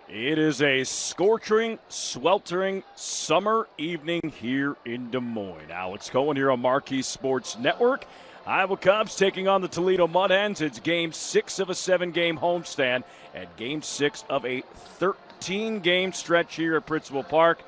It is a scorching, sweltering summer evening here in Des Moines. Alex Cohen here on Marquee Sports Network. Iowa Cubs taking on the Toledo Mudhens. It's Game 6 of a 7-game homestand and Game 6 of a 13-game stretch here at Principal Park.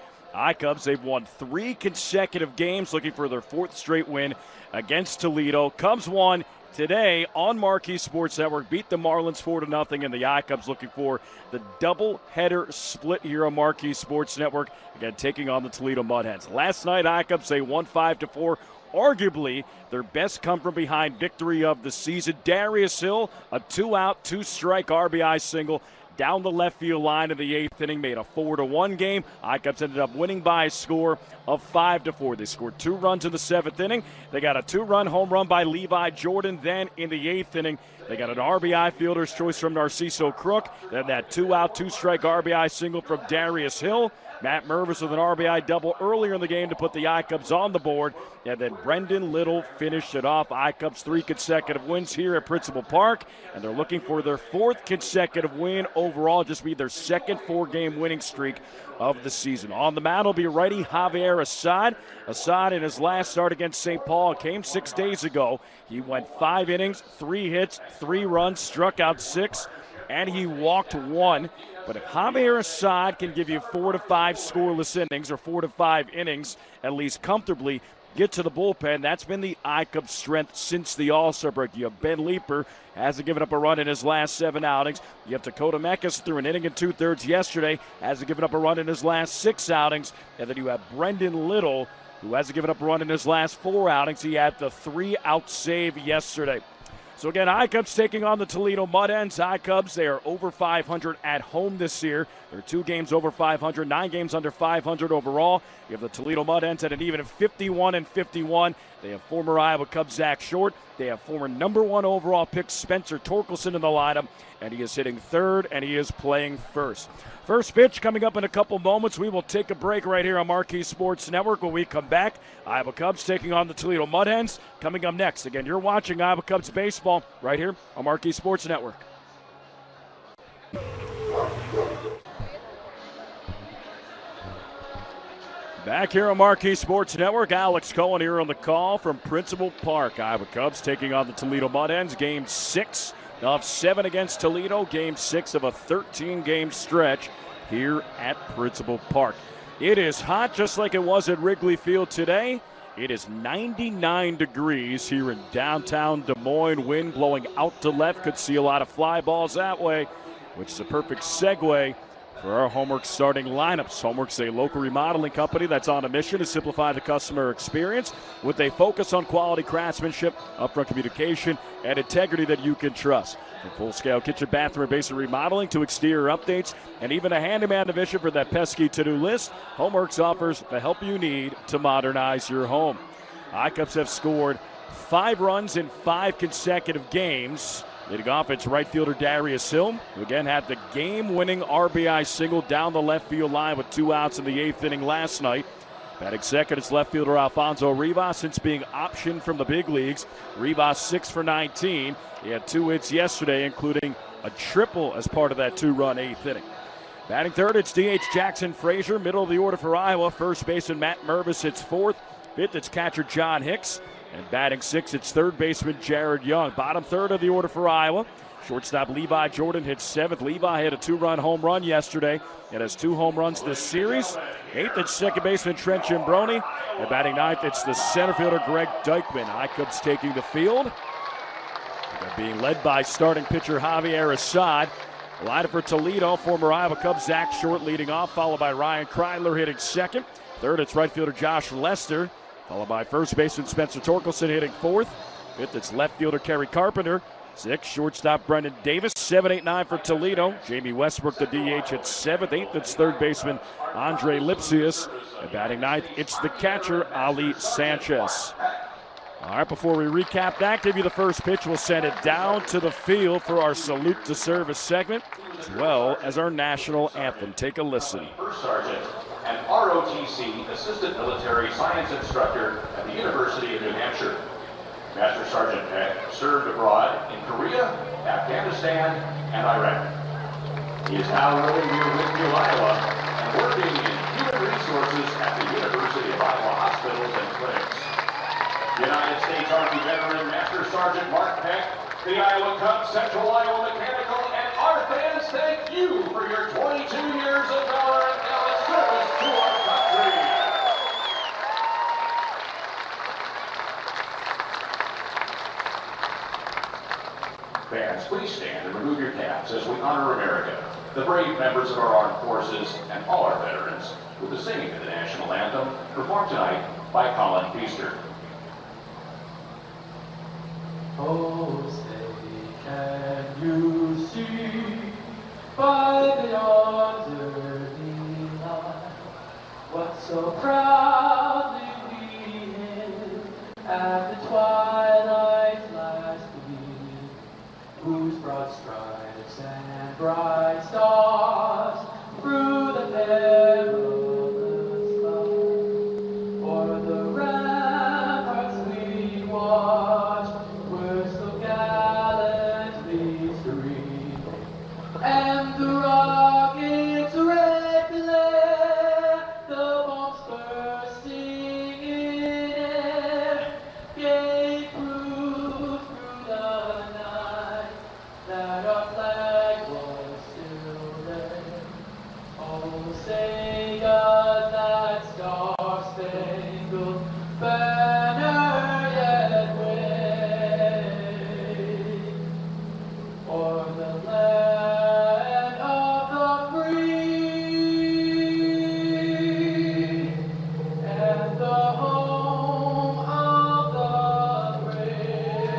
Cubs, they've won 3 consecutive games, looking for their 4th straight win against Toledo. Cubs won today on Marquee Sports Network, beat the Marlins 4-0, and the I-Cubs looking for the doubleheader split here on Marquee Sports Network, again taking on the Toledo Mudhens. Last night, I-Cubs, they won 5-4. Arguably their best come-from-behind victory of the season. Darius Hill, a 2-out, 2-strike RBI single down the left field line in the 8th inning, made a 4-1 game. I-Cubs ended up winning by a score of 5-4. They scored 2 runs in the 7th inning. They got a 2-run home run by Levi Jordan. Then in the 8th inning, they got an RBI fielder's choice from Narciso Crook. Then that 2-out, 2-strike RBI single from Darius Hill. Matt Mervis with an RBI double earlier in the game to put the I-Cubs on the board. And then Brendan Little finished it off. I-Cubs 3 consecutive wins here at Principal Park. And they're looking for their 4th consecutive win overall. Just be their 2nd 4-game winning streak of the season. On the mound will be righty Javier Assad. Assad in his last start against St. Paul came 6 days ago. He went 5 innings, 3 hits, 3 runs, struck out 6, and he walked 1. But if Javier Assad can give you 4 to 5 scoreless innings or 4 to 5 innings, at least comfortably, get to the bullpen, that's been the I-Cubs' strength since the All-Star break. You have Ben Leeper, hasn't given up a run in his last 7 outings. You have Dakota Mekas through an inning and 2/3 yesterday, hasn't given up a run in his last 6 outings. And then you have Brendan Little, who hasn't given up a run in his last 4 outings. He had the 3-out save yesterday. So again, I-Cubs taking on the Toledo Mudhens. I-Cubs, they are over 500 at home this year. They're 2 games over 500, 9 games under 500 overall. You have the Toledo Mudhens at an even 51-51. They have former Iowa Cub Zach Short. They have former #1 overall pick Spencer Torkelson in the lineup, and he is hitting 3rd, and he is playing 1st. First pitch coming up in a couple moments. We will take a break right here on Marquee Sports Network. When we come back, Iowa Cubs taking on the Toledo Mudhens. Coming up next, again, you're watching Iowa Cubs baseball right here on Marquee Sports Network. Back here on Marquee Sports Network, Alex Cohen here on the call from Principal Park. Iowa Cubs taking on the Toledo Mudhens. Game 6 of 7 against Toledo. Game 6 of a 13-game stretch here at Principal Park. It is hot just like it was at Wrigley Field today. It is 99 degrees here in downtown Des Moines. Wind blowing out to left. Could see a lot of fly balls that way, which is a perfect segue for our Homework starting lineups. Homework's a local remodeling company that's on a mission to simplify the customer experience with a focus on quality craftsmanship, upfront communication, and integrity that you can trust. From full-scale kitchen, bathroom, and basement remodeling to exterior updates and even a handyman division for that pesky to-do list, Homeworks offers the help you need to modernize your home. I-Cubs have scored 5 runs in 5 consecutive games. Leading off, it's right fielder Darius Hill, who again had the game-winning RBI single down the left field line with 2 outs in the 8th inning last night. Batting second, it's left fielder Alfonso Rivas. Since being optioned from the big leagues, Rivas 6 for 19. He had 2 hits yesterday, including a triple as part of that 2-run 8th inning. Batting third, it's DH Jackson Frazier. Middle of the order for Iowa. First baseman Matt Mervis hits 4th. 5th, it's catcher John Hicks. And batting 6th, it's 3rd baseman Jared Young. Bottom third of the order for Iowa. Shortstop Levi Jordan hits 7th. Levi had a 2-run home run yesterday and has 2 home runs this series. 8th, it's second baseman Trent Chimbroni. And batting 9th, it's the center fielder Greg Dykman. I-Cubs taking the field. They're being led by starting pitcher Javier Assad. Lineup for Toledo, former Iowa Cub Zach Short leading off, followed by Ryan Kreidler hitting 2nd. 3rd, it's right fielder Josh Lester, followed by first baseman Spencer Torkelson hitting 4th. 5th, it's left fielder Kerry Carpenter. 6th, shortstop Brendan Davis. 7, 8, 9 for Toledo. Jamie Westbrook, the DH, at 7th. 8th, it's 3rd baseman Andre Lipsius. And batting 9th, it's the catcher Ali Sanchez. All right, before we recap that, give you the first pitch. We'll send it down to the field for our Salute to Service segment, as well as our national anthem. Take a listen. First Sergeant and ROTC Assistant Military Science Instructor at the University of New Hampshire. Master Sergeant served abroad in Korea, Afghanistan, and Iraq. He is now living near Lakeview, Iowa, and working in human resources at the University of Iowa hospitals and clinics. United States Army veteran Master Sergeant Mark Peck, the Iowa Cubs, Central Iowa Mechanical, and our fans thank you for your 22 years of valor and gallant service to our country. Fans, please stand and remove your caps as we honor America, the brave members of our armed forces, and all our veterans with the singing of the national anthem performed tonight by Colin Feaster. Oh, say, can you see by the yonder light what so proudly we hailed at the twilight's last gleam, whose broad stripes and bright stars through the perilous fight o'er the ramparts we watched were so gallantly streamed, and the rocket's red glare, the bombs bursting in air, gave proof through the night that our flag was still there. Oh, say does that star-spangled banner yet wave o'er the land of the free and the home of the brave?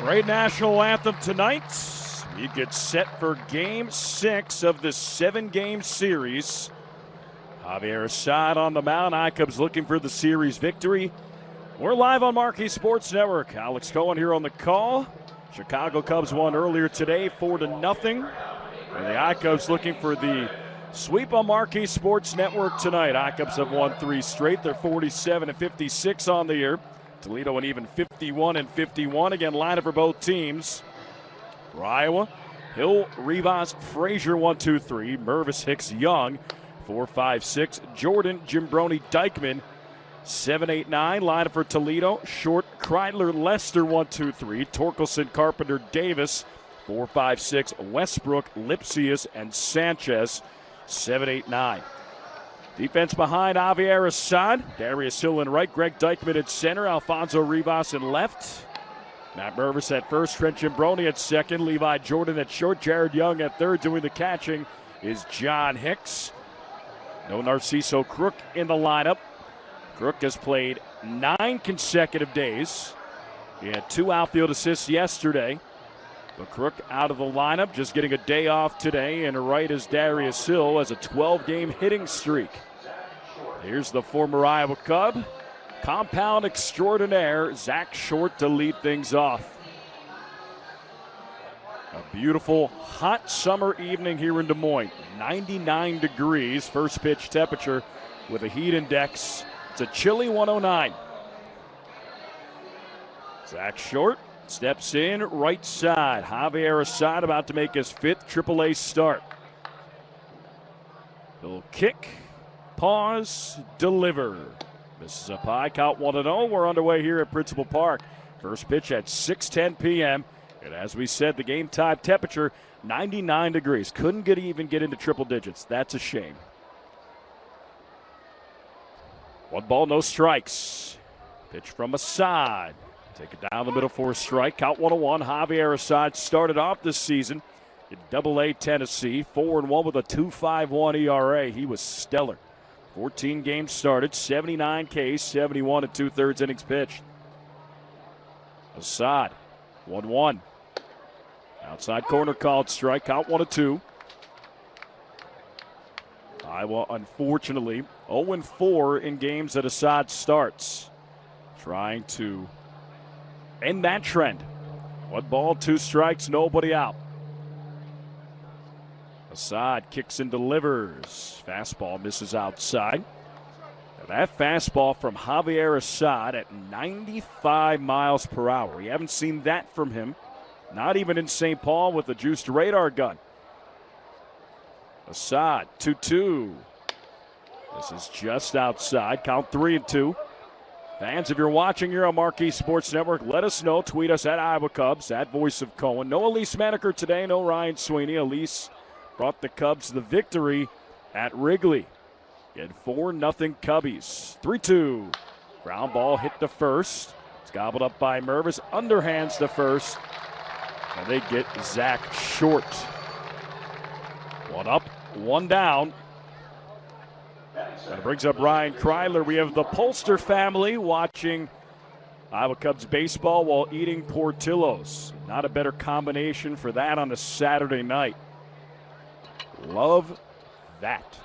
Great national anthem tonight. We get set for Game 6 of this 7-game series. Javier Assad on the mound. I-Cubs looking for the series victory. We're live on Marquee Sports Network. Alex Cohen here on the call. Chicago Cubs won earlier today, 4-0. And the I-Cubs looking for the sweep on Marquee Sports Network tonight. I-Cubs have won 3 straight. They're 47-56 on the year. Toledo an even 51-51. Again, lineup for both teams. For Iowa, Hill, Rivas, Frazier, 1-2-3. Mervis, Hicks, Young, 4-5-6. Jordan, Jimbroni, Dykeman, 7-8-9. Lineup for Toledo, Short, Kreidler, Lester, 1-2-3. Torkelson, Carpenter, Davis, 4-5-6. Westbrook, Lipsius, and Sanchez, 7-8-9. Defense behind Javier Assad. Darius Hill in right, Greg Dykeman at center, Alfonso Rivas in left. Matt Mervis at first, Trent Jimbroni at second, Levi Jordan at short, Jared Young at third. Doing the catching is John Hicks. No Narciso Crook in the lineup. Crook has played 9 consecutive days. He had 2 outfield assists yesterday. But Crook out of the lineup, just getting a day off today. And right is Darius Hill has a 12-game hitting streak. Here's the former Iowa Cub, compound extraordinaire, Zach Short, to lead things off. A beautiful, hot summer evening here in Des Moines. 99 degrees, first pitch temperature with a heat index. It's a chilly 109. Zach Short steps in, right side. Javier Assad about to make his 5th AAA start. He'll kick, pause, deliver. Misses up high, count 1-0. We're underway here at Principal Park. First pitch at 6:10 p.m. And as we said, the game time temperature, 99 degrees. Couldn't even get into triple digits. That's a shame. 1 ball, no strikes. Pitch from Assad. Take it down the middle for a strike. Count 1-1. Javier Assad started off this season in Double-A Tennessee. 4-1 with a 2.51 ERA. He was stellar. 14 games started, 79 Ks, 71 2/3 innings pitched. Assad, 1-1. Outside corner called strike, count 1-2. Iowa, unfortunately, 0-4 in games that Assad starts. Trying to end that trend. 1 ball, 2 strikes, nobody out. Assad kicks and delivers. Fastball misses outside. Now that fastball from Javier Assad at 95 miles per hour. We haven't seen that from him Not even in St. Paul with a juiced radar gun. Assad, 2-2. This is just outside. Count 3-2. Fans, if you're watching here on Marquee Sports Network, let us know. Tweet us at Iowa Cubs, at Voice of Cohen. No Elise Maneker today, no Ryan Sweeney. Elise brought the Cubs the victory at Wrigley. Get 4-0 Cubbies. 3-2. Ground ball hit the first. It's gobbled up by Mervis. Underhands to first. And they get Zach short. One up, one down. And it brings up Ryan Kryler. We have the Polster family watching Iowa Cubs baseball while eating Portillo's. Not a better combination for that on a Saturday night. Love that.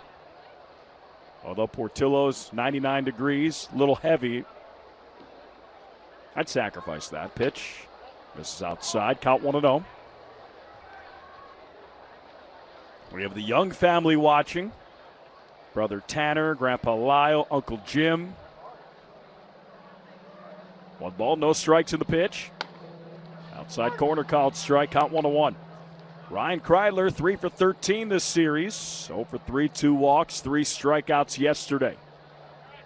Although Portillo's 99 degrees, a little heavy. I'd sacrifice that. Pitch. This is outside. Count 1-0. We have the Young family watching. Brother Tanner, Grandpa Lyle, Uncle Jim. One ball, no strikes in the pitch. Outside corner called strike, count 1-1. Ryan Kreidler, 3 for 13 this series. 0 for 3, 2 walks, 3 strikeouts yesterday.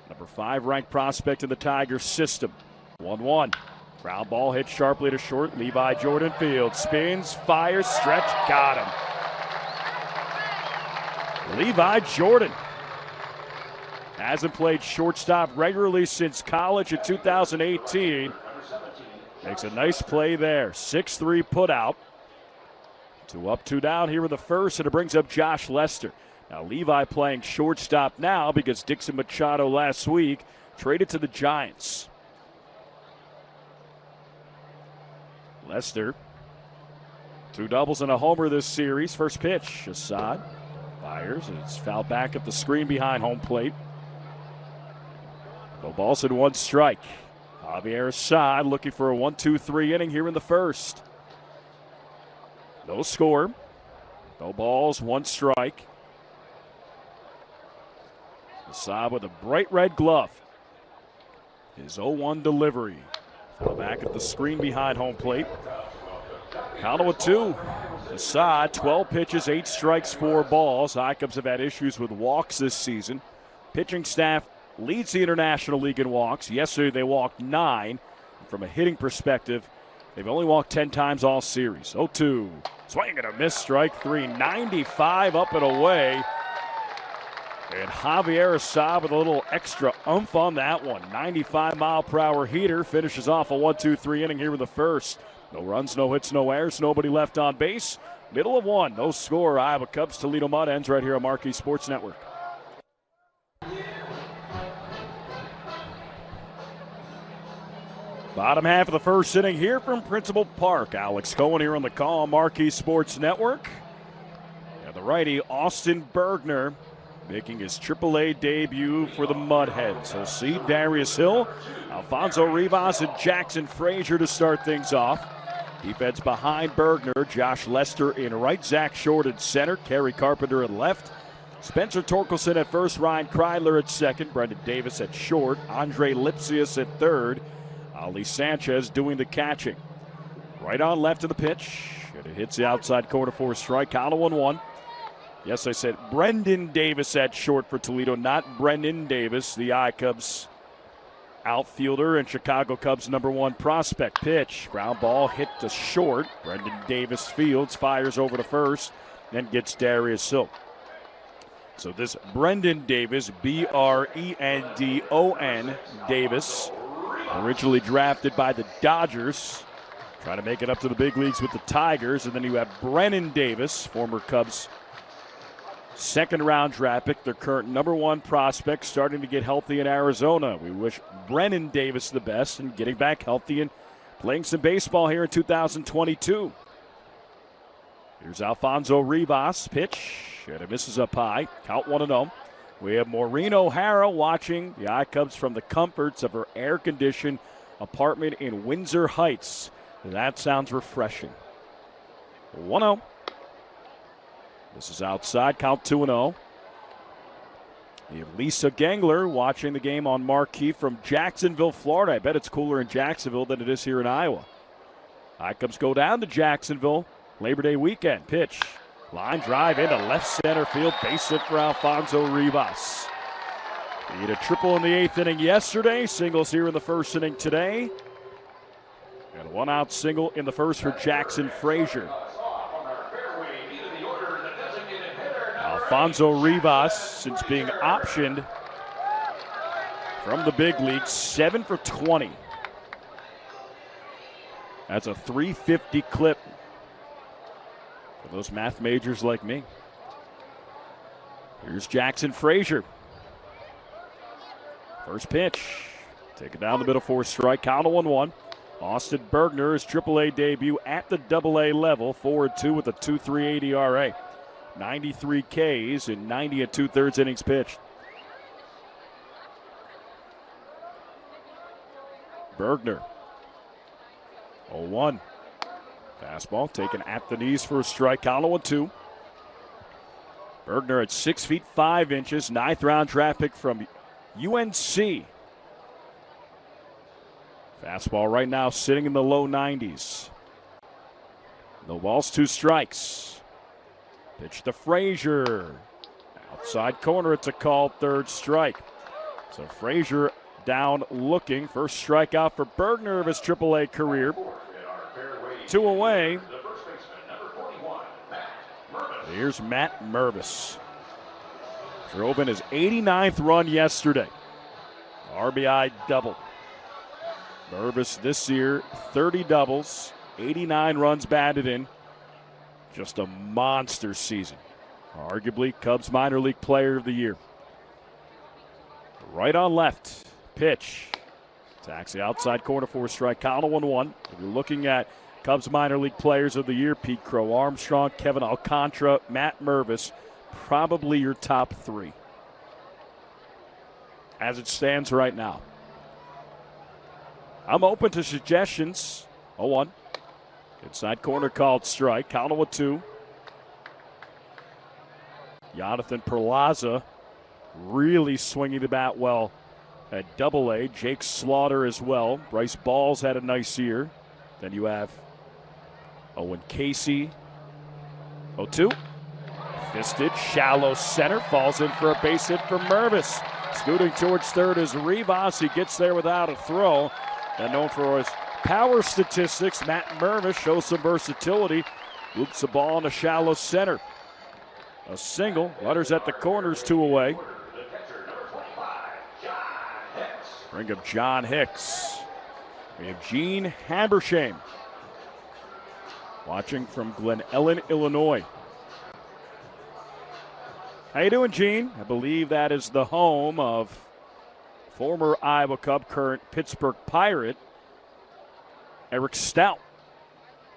Number 5 ranked prospect in the Tigers system. 1-1. Ground ball hit sharply to short. Levi Jordan fields, spins, fires, stretch, got him. Levi Jordan hasn't played shortstop regularly since college in 2018. Makes a nice play there. 6-3 put out. 2 up, 2 down here in the first, and it brings up Josh Lester. Now Levi playing shortstop now because Dixon Machado last week traded to the Giants. Lester, 2 doubles and a homer this series. First pitch, Assad fires, and it's fouled back at the screen behind home plate. No balls and 1 strike. Javier Assad looking for a 1-2-3 inning here in the first. No score. No balls, 1 strike. Assad with a bright red glove. His 0-1 delivery. Foul back at the screen behind home plate. Count 0-2. Assad, 12 pitches, 8 strikes, 4 balls. Icubs have had issues with walks this season. Pitching staff leads the International League in walks. Yesterday they walked 9. From a hitting perspective, they've only walked 10 times all series. 0-2. Swing and a miss, strike 3. 95 up and away. And Javier Assad with a little extra oomph on that one. 95-mile-per-hour heater finishes off a 1-2-3 inning here in the first. No runs, no hits, no errors, nobody left on base. Middle of 1, no score. Iowa Cubs, Toledo Mudhens right here on Marquee Sports Network. Bottom half of the first inning here from Principal Park. Alex Cohen here on the call, Marquee Sports Network. And the righty, Austin Bergner, making his AAA debut for the Mudhens. He'll see Darius Hill, Alfonso Rivas, and Jackson Frazier to start things off. Defense behind Bergner, Josh Lester in right, Zach Short at center, Kerry Carpenter at left, Spencer Torkelson at first, Ryan Kreidler at second, Brendan Davis at short, Andre Lipsius at third, Ali Sanchez doing the catching. Right on left of the pitch, and it hits the outside corner for a strike, count of 1-1. Yes, I said Brendan Davis at short for Toledo, not Brendan Davis, the Icubs outfielder and Chicago Cubs #1 prospect. Pitch, ground ball hit to short. Brendan Davis fields, fires over to first, then gets Darius Hill. So this Brendan Davis, Brendon Davis, originally drafted by the Dodgers, trying to make it up to the big leagues with the Tigers. And then you have Brennan Davis, former Cubs second-round draft pick, their current #1 prospect, starting to get healthy in Arizona. We wish Brennan Davis the best and getting back healthy and playing some baseball here in 2022. Here's Alfonso Rivas, pitch, and it misses up high. Count 1-0. We have Maureen O'Hara watching the Icubs from the comforts of her air-conditioned apartment in Windsor Heights. That sounds refreshing. 1-0. This is outside, count 2-0. We have Lisa Gangler watching the game on Marquee from Jacksonville, Florida. I bet it's cooler in Jacksonville than it is here in Iowa. High Cubs go down to Jacksonville. Labor Day weekend. Pitch. Line drive into left center field. Base hit for Alfonso Rivas. He hit a triple in the 8th inning yesterday. Singles here in the 1st inning today. And a 1-out single in the 1st for Jackson Frazier. Alfonso Rivas, since being optioned from the big leagues, 7 for 20. That's a 350 clip for those math majors like me. Here's Jackson Frazier. First pitch. Take it down the middle for a strike. Count of 1-1. Austin Bergner, his AAA debut at the AA level. 4-2 with a 2.38 ERA. 93 Ks in 90 2/3 innings pitched. Bergner. 0-1. Fastball taken at the knees for a strike. Count of 1-2. Bergner at 6 feet 5 inches. 9th round draft pick from UNC. Fastball right now sitting in the low 90s. No balls, 2 strikes. Pitch to Frazier. Outside corner, it's a called 3rd strike. So Frazier down looking. First strikeout for Bergner of his AAA career. 2 away. Here's Matt Mervis. Drove in his 89th run yesterday. RBI double. Mervis this year, 30 doubles, 89 runs batted in. Just a monster season. Arguably Cubs minor league player of the year. Right on left. Pitch. Attacks the outside corner for a strike. Count of 1-1. If you're looking at Cubs minor league players of the year, Pete Crow Armstrong, Kevin Alcantara, Matt Mervis, probably your top 3 as it stands right now. I'm open to suggestions. 0-1. Inside corner called strike. Count of 1-2. Jonathan Perlaza really swinging the bat well at AA. Jake Slaughter as well. Bryce Balls had a nice year. Then you have Owen Casey. 0-2. Fisted, shallow center. Falls in for a base hit for Mervis. Scooting towards 3rd is Rivas. He gets there without a throw. And known for his power statistics, Matt Mervis shows some versatility. Loops the ball in a shallow center. A single. Runners at the corners, 2 away. Bring up John Hicks. We have Gene Habersham watching from Glen Ellen, Illinois. How you doing, Gene? I believe that is the home of former Iowa Cub, current Pittsburgh Pirate, Eric Stout.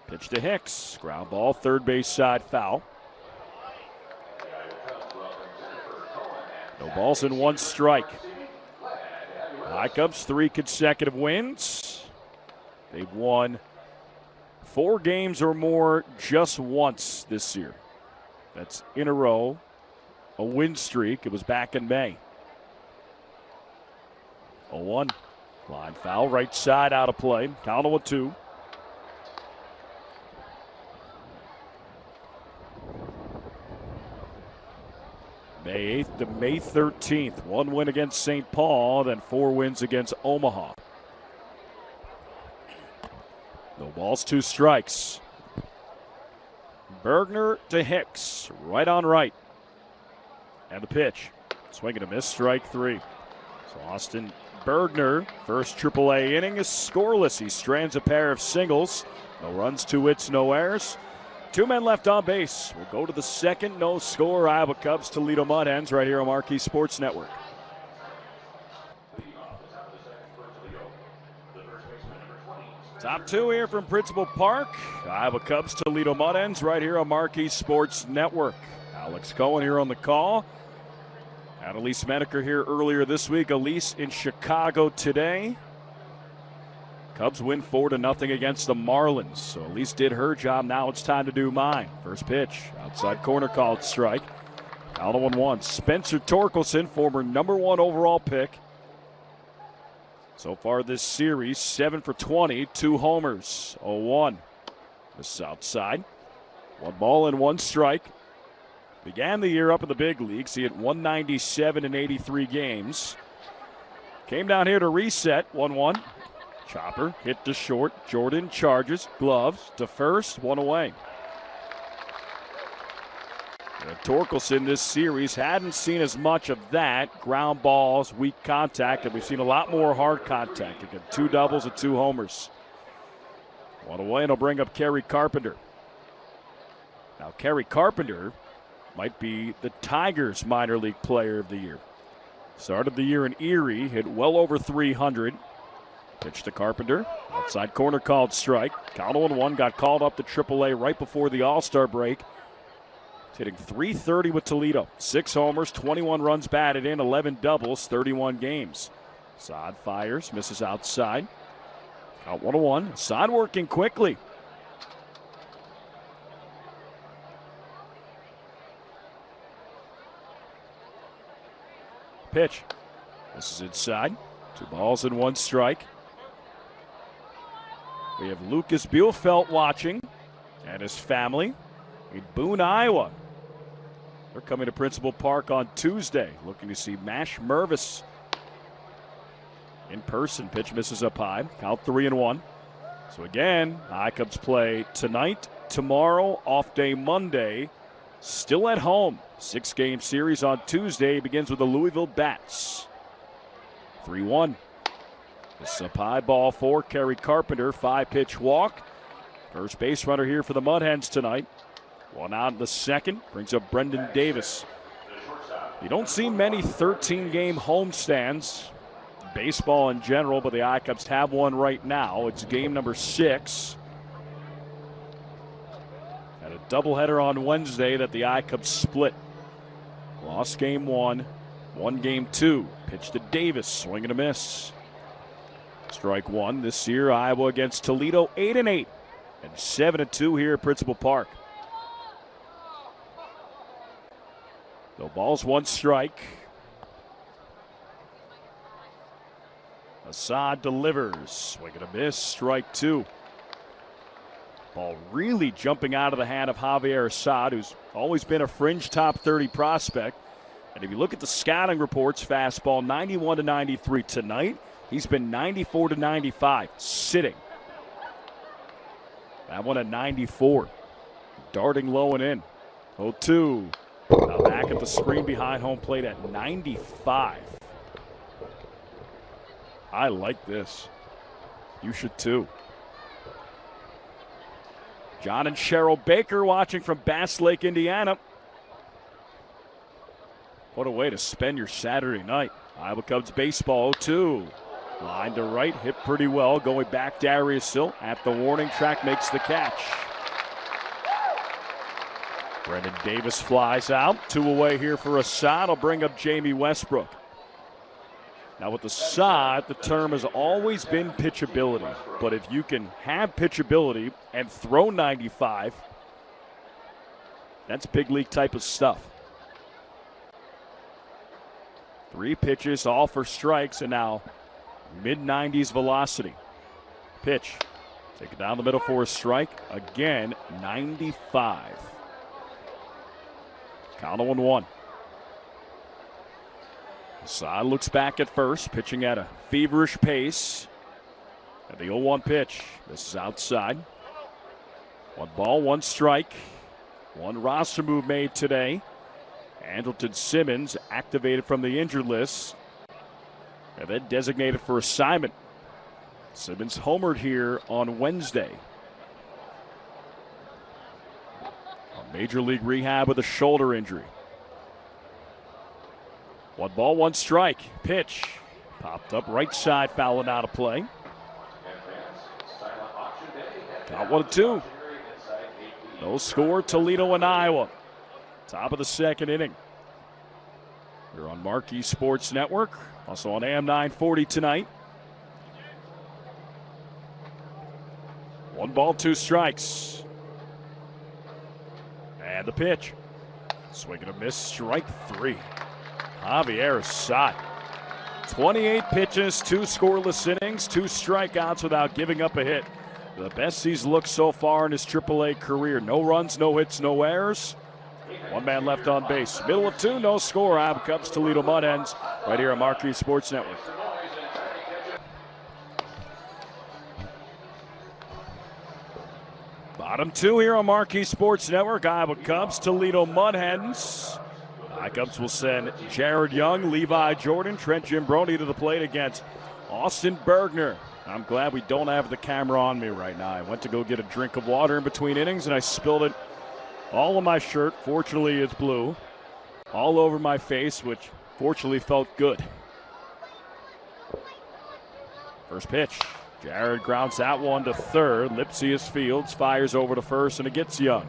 Pitch to Hicks. Ground ball, 3rd base side foul. No balls and 1 strike. High Cubs 3 consecutive wins. They've won 4 games or more just once this year. That's in a row. A win streak. It was back in May. 0-1. Line foul, right side out of play. Count of 1-2. May 8th to May 13th. 1 win against St. Paul, then 4 wins against Omaha. No balls, 2 strikes. Bergner to Hicks, right on right. And the pitch. Swing and a miss, strike 3. So Austin Bergner, first AAA inning, is scoreless. He strands a pair of singles. No runs, 2 hits, no errors. 2 men left on base. We'll go to the 2nd no score Iowa Cubs Toledo Mudhens right here on Marquee Sports Network. Top 2 here from Principal Park. Iowa Cubs Toledo Mudhens right here on Marquee Sports Network. Alex Cohen here on the call. Had Elise Menaker here earlier this week. Elise in Chicago today. Cubs win 4-0 against the Marlins. So Elise did her job. Now it's time to do mine. First pitch. Outside corner called strike. Count of 1-1. Spencer Torkelson, former #1 overall pick. So far this series, 7 for 20, 2 homers. 0-1. This is outside. 1 ball and 1 strike. Began the year up in the big leagues. He hit 197 in 83 games. Came down here to reset. 1-1. Chopper hit to short. Jordan charges. Gloves to first. 1 away. Torkelson this series hadn't seen as much of that. Ground balls, weak contact, and we've seen a lot more hard contact. He got 2 doubles and 2 homers. 1 away, and he'll bring up Kerry Carpenter. Now, Kerry Carpenter might be the Tigers minor league player of the year. Started the year in Erie, hit well over 300. Pitch to Carpenter. Outside corner called strike. Count 0-1, got called up to AAA right before the All-Star break. Hitting .330 with Toledo. 6 homers, 21 runs batted in, 11 doubles, 31 games. Saad fires, misses outside. Count 1-1. Saad working quickly. Pitch. This is inside. 2 balls and 1 strike. We have Lucas Bielfeldt watching and his family in Boone, Iowa. They're coming to Principal Park on Tuesday, looking to see Mash Mervis in person. Pitch misses up high. Count 3-1. So again, I-Cubs play tonight, tomorrow, off day Monday. Still at home. 6-game series on Tuesday begins with the Louisville Bats. 3-1. This is up high, ball 4. Kerry Carpenter, 5-pitch walk. First base runner here for the Mudhens tonight. 1 out in the second, brings up Brendan Davis. You don't see many 13-game homestands, baseball in general, but the I-Cubs have one right now. It's game number 6. Had a doubleheader on Wednesday that the I-Cubs split. Lost game 1, won game 2. Pitch to Davis, swing and a miss. Strike 1 this year, Iowa against Toledo, 8-8 and 7-2 here at Principal Park. No balls, 1 strike. Assad delivers. Swing and a miss. Strike 2. Ball really jumping out of the hand of Javier Assad, who's always been a fringe top 30 prospect. And if you look at the scouting reports, fastball 91-93 tonight. He's been 94-95 sitting. That one at 94. Darting low and in. 0-2. Now back at the screen behind home plate at 95. I like this. You should too. John and Cheryl Baker watching from Bass Lake, Indiana. What a way to spend your Saturday night. Iowa Cubs baseball 0-2. Line to right, hit pretty well. Going back, Darius Hill at the warning track makes the catch. Brendan Davis flies out. 2 away here for Assad. Will bring up Jamie Westbrook. Now with Assad, the term has always been pitchability. But if you can have pitchability and throw 95, that's big league type of stuff. 3 pitches, all for strikes, and now mid-90s velocity. Pitch. Take it down the middle for a strike. Again, 95. Count 0-1. Assad looks back at first, pitching at a feverish pace. And the 0-1 pitch. This is outside. 1 ball, 1 strike. 1 roster move made today. Andrelton Simmons activated from the injured list. And then designated for assignment. Simmons homered here on Wednesday. Major league rehab with a shoulder injury. 1 ball, 1 strike. Pitch. Popped up right side, fouling out of play. Count 1-2. No score, Toledo and Iowa. Top of the second inning. We're on Marquee Sports Network. Also on AM 940 tonight. 1 ball, 2 strikes. And the pitch. Swing and a miss, strike 3. Javier Assad. 28 pitches, 2 scoreless innings, 2 strikeouts without giving up a hit. The best he's looked so far in his AAA career. No runs, no hits, no errors. One man left on base. Middle of 2, no score. Iowa Cubs, Toledo Mudhens, right here on Marquee Sports Network. Bottom 2 here on Marquee Sports Network. Iowa Cubs, Toledo Mudhens. Iowa Cubs will send Jared Young, Levi Jordan, Trent Gimbroni to the plate against Austin Bergner. I'm glad we don't have the camera on me right now. I went to go get a drink of water in between innings, and I spilled it all on my shirt. Fortunately, it's blue. All over my face, which fortunately felt good. First pitch. Jared grounds that one to third. Lipsius Fields fires over to first, and it gets Young.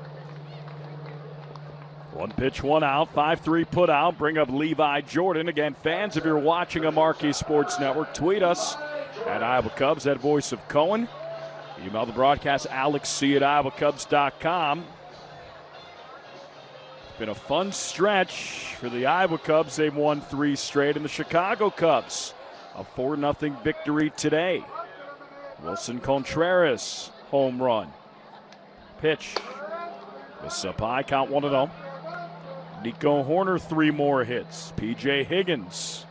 1 pitch, 1 out, 5-3 put out. Bring up Levi Jordan. Again, fans, if you're watching a Marquee Sports Network, tweet us at Iowa Cubs, that voice of Cohen. Email the broadcast, alexc@iowacubs.com. It's been a fun stretch for the Iowa Cubs. They've won 3 straight, and the Chicago Cubs a 4-0 victory today. Wilson Contreras, home run. Pitch. Miss up high, count 1-0. Nico Horner, 3 more hits. P.J. Higgins,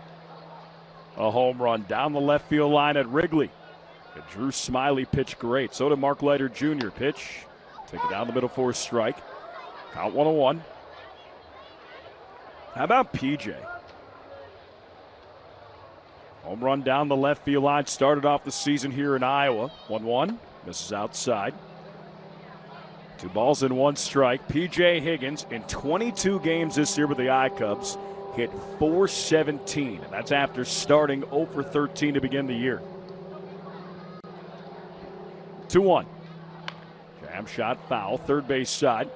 a home run down the left field line at Wrigley. And Drew Smiley pitched great. So did Mark Leiter Jr. Pitch. Take it down the middle for a strike. Count 1-1. How about P.J.? Home run down the left field line. Started off the season here in Iowa. 1-1. Misses outside. 2 balls and 1 strike. P.J. Higgins in 22 games this year with the I-Cubs hit .417. And that's after starting 0 for 13 to begin the year. 2-1. Jam shot foul. Third base side.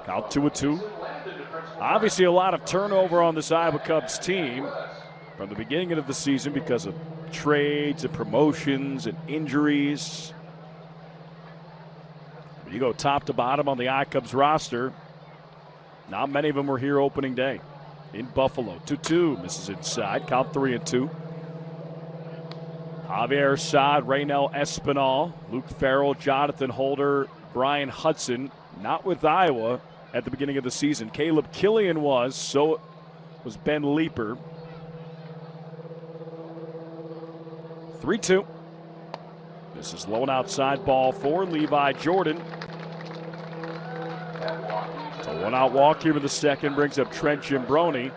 Count 2-2. Obviously a lot of turnover on this Iowa Cubs team from the beginning of the season because of trades and promotions and injuries. You go top to bottom on the I-Cubs roster. Not many of them were here opening day. In Buffalo, 2-2, misses inside. Count 3-2. Javier Saad, Raynel Espinal, Luke Farrell, Jonathan Holder, Brian Hudson, not with Iowa at the beginning of the season. Caleb Killian was, so was Ben Leeper. 3-2. This is low and outside, ball 4. Levi Jordan. A 1-out walk here with the second brings up Trent Gimbroni.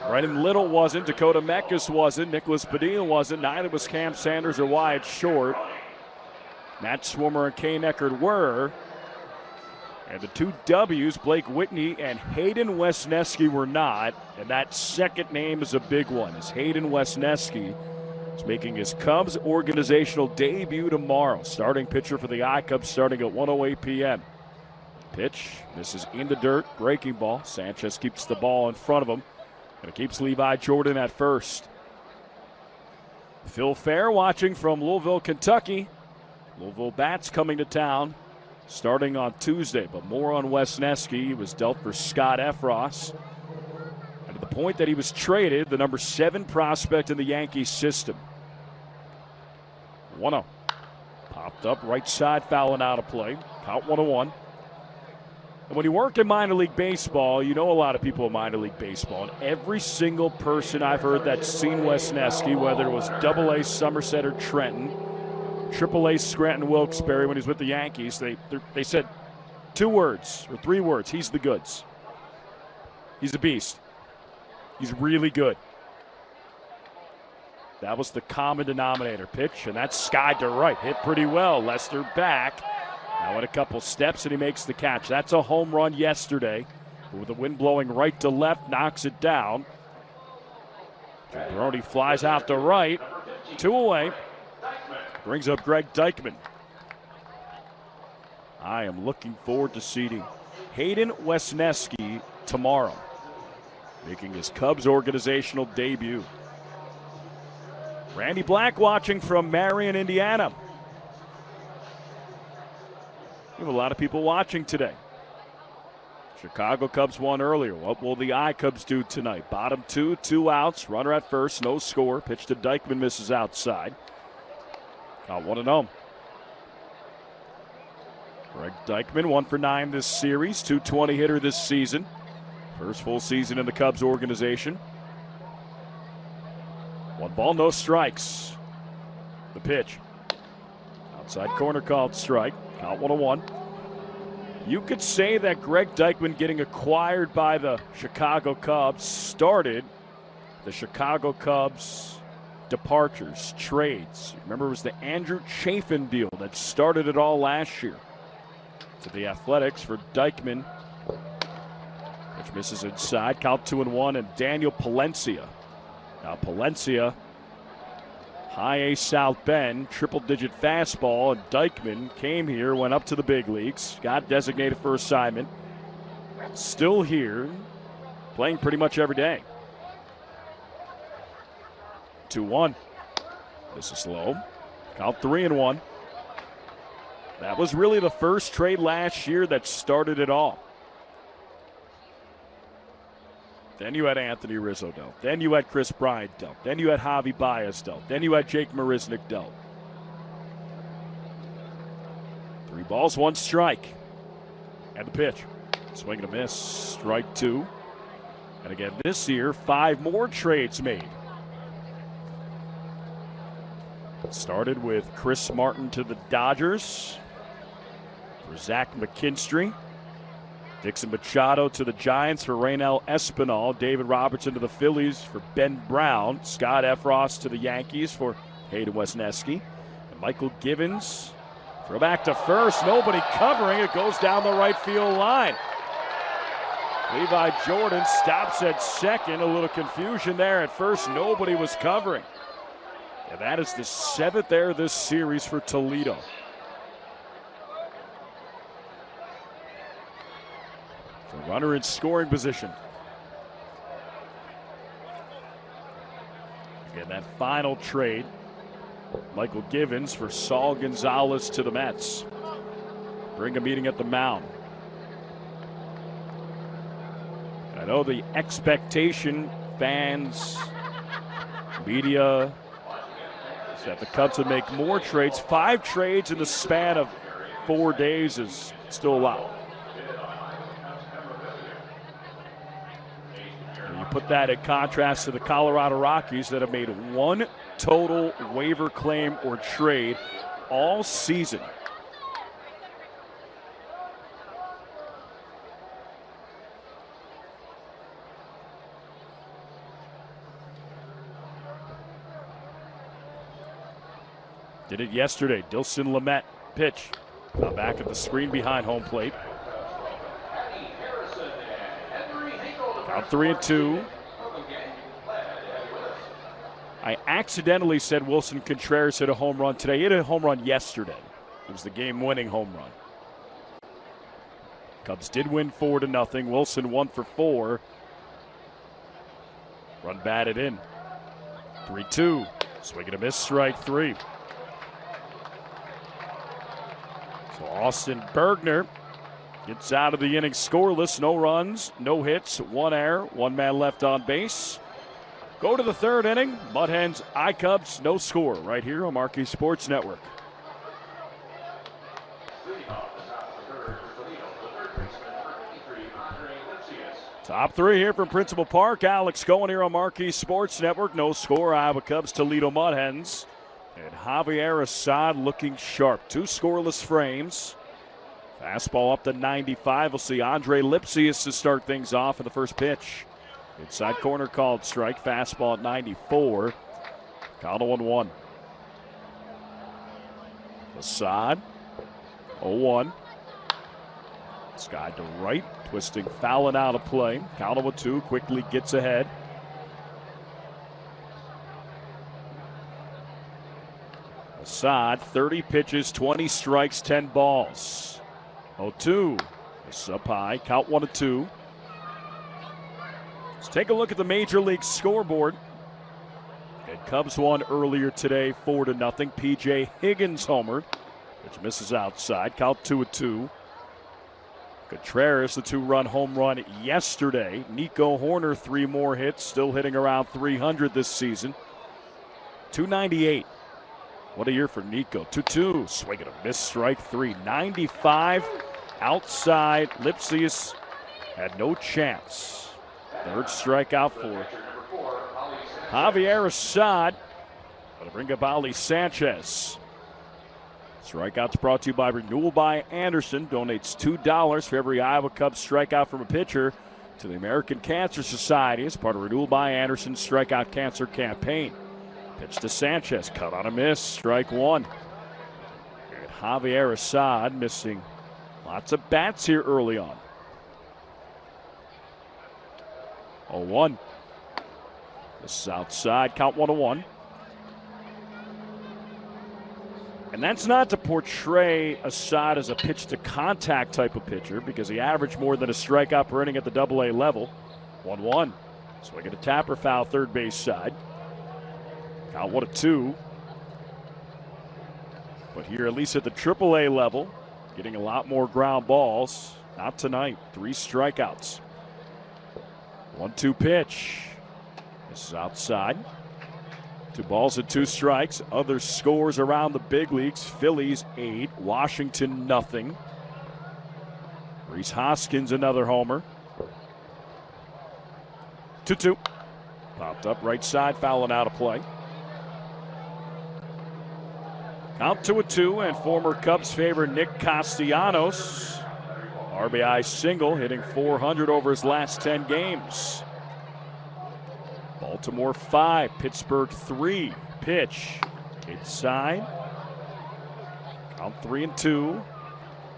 Brennan Little wasn't. Dakota Mekas wasn't. Nicholas Padilla wasn't. Neither was Cam Sanders or Wyatt Short. Matt Swimmer and Kane Eckert were. And the 2 W's, Blake Whitney and Hayden Wesneski, were not. And that second name is a big one, as Hayden Wesneski is making his Cubs organizational debut tomorrow. Starting pitcher for the I-Cubs starting at 1:08 p.m. Pitch. This is in the dirt. Breaking ball. Sanchez keeps the ball in front of him. And it keeps Levi Jordan at first. Phil Fair watching from Louisville, Kentucky. Louisville bats coming to town starting on Tuesday, but more on Wesneski. He was dealt for Scott Effross. And to the point that he was traded, the number 7 prospect in the Yankees system. 1-0. Popped up right side, fouling out of play. Count 1-1. And when you work in minor league baseball, you know a lot of people in minor league baseball. And every single person I've heard that's seen Wesneski, whether it was AA Somerset or Trenton, AAA Scranton Wilkes-Barre when he was with the Yankees, they said 2 words or 3 words: he's the goods. He's a beast. He's really good. That was the common denominator. Pitch, and that's skied to right. Hit pretty well. Lester back. Now in a couple steps, and he makes the catch. That's a home run yesterday. But with the wind blowing right to left, knocks it down. Brody flies out to right. 2 away. Brings up Greg Dykman. I am looking forward to seeing Hayden Wesneski tomorrow, making his Cubs organizational debut. Randy Black watching from Marion, Indiana. We have a lot of people watching today. Chicago Cubs won earlier. What will the I-Cubs do tonight? Bottom 2, 2 outs, runner at first, no score. Pitch to Dykman, misses outside. Count 1-0. Greg Deichmann, 1 for 9 this series, .220 hitter this season. First full season in the Cubs organization. 1 ball, no strikes. The pitch. Outside corner called strike. Count 1-1. You could say that Greg Deichmann getting acquired by the Chicago Cubs started the Chicago Cubs departures, trades. Remember, it was the Andrew Chafin deal that started it all last year. To the Athletics for Deichmann, which misses inside. Count 2-1, and Daniel Palencia. Now Palencia, high A South Bend, triple-digit fastball, and Deichmann came here, went up to the big leagues, got designated for assignment. Still here, playing pretty much every day. 2-1. This is low. Count 3-1. That was really the first trade last year that started it all. Then you had Anthony Rizzo dealt. Then you had Chris Bryant dealt. Then you had Javi Baez dealt. Then you had Jake Marisnick dealt. 3 balls, 1 strike. And the pitch. Swing and a miss. Strike 2. And again this year, 5 more trades made. It started with Chris Martin to the Dodgers for Zach McKinstry. Dixon Machado to the Giants for Raynel Espinal. David Robertson to the Phillies for Ben Brown. Scott Efros to the Yankees for Hayden Wesneski. And Michael Givens, throw back to first. Nobody covering. It goes down the right field line. Levi Jordan stops at second. A little confusion there at first. Nobody was covering. And that is the 7th error this series for Toledo. So runner in scoring position. Again, that final trade. Michael Givens for Saul Gonzalez to the Mets. Bring a meeting at the mound. I know the expectation, fans, media, that the Cubs would make more trades. 5 trades in the span of 4 days is still a lot. And you put that in contrast to the Colorado Rockies that have made 1 total waiver claim or trade all season. Did it yesterday. Dilson Lamet pitch. Now back at the screen behind home plate. Count 3-2. I accidentally said Wilson Contreras hit a home run today. He hit a home run yesterday. It was the game-winning home run. Cubs did win 4-0. Wilson 1 for 4. Run batted in. 3-2. Swing and a miss, strike 3. So Austin Bergner gets out of the inning scoreless. No runs, no hits, 1 error, 1 man left on base. Go to the 3rd inning. Mudhens, iCubs, no score right here on Marquee Sports Network. Top 3 here from Principal Park. Alex Cohen here on Marquee Sports Network. No score, Iowa Cubs, Toledo Mudhens. And Javier Assad looking sharp. 2 scoreless frames. Fastball up to 95. We'll see Andre Lipsius to start things off in the first pitch. Inside corner called strike. Fastball at 94. Count 1-1. Assad 0-1. Sky to right. Twisting, fouling out of play. Count 0-2. Quickly gets ahead. Assad, 30 pitches, 20 strikes, 10 balls. 0-2. This is up high. Count 1-2. Let's take a look at the Major League scoreboard. And Cubs won earlier today, 4-0. P.J. Higgins homered, which misses outside. Count 2-2. Contreras, the 2-run home run yesterday. Nico Horner, 3 more hits, still hitting around 300 this season. 298. What a year for Nico. 2-2. Swing and a miss. Strike three. 95 outside. Lipsius had no chance. Third strikeout for Javier Assad. Going to bring up Ali Sanchez. Strikeouts brought to you by Renewal by Anderson. Donates $2 for every Iowa Cubs strikeout from a pitcher to the American Cancer Society as part of Renewal by Anderson's Strikeout Cancer campaign. Pitch to Sanchez. Cut on a miss. Strike one. And Javier Assad missing lots of bats here early on. 0-1. This is outside. Count 1-1. And that's not to portray Assad as a pitch-to-contact type of pitcher because he averaged more than a strikeout per inning at the AA level. 1-1. Swing at a tapper foul third base side. Count 1-2. But here, at least at the AAA level, getting a lot more ground balls. Not tonight. 3 strikeouts. 1-2 pitch. This is outside. 2 balls and 2 strikes. Other scores around the big leagues. Phillies 8, Washington nothing. Rhys Hoskins another homer. 2-2. Popped up right side, fouling out of play. Count 2-2, and former Cubs favorite Nick Castellanos. RBI single, hitting .400 over his last 10 games. Baltimore 5, Pittsburgh 3. Pitch inside. Count 3-2.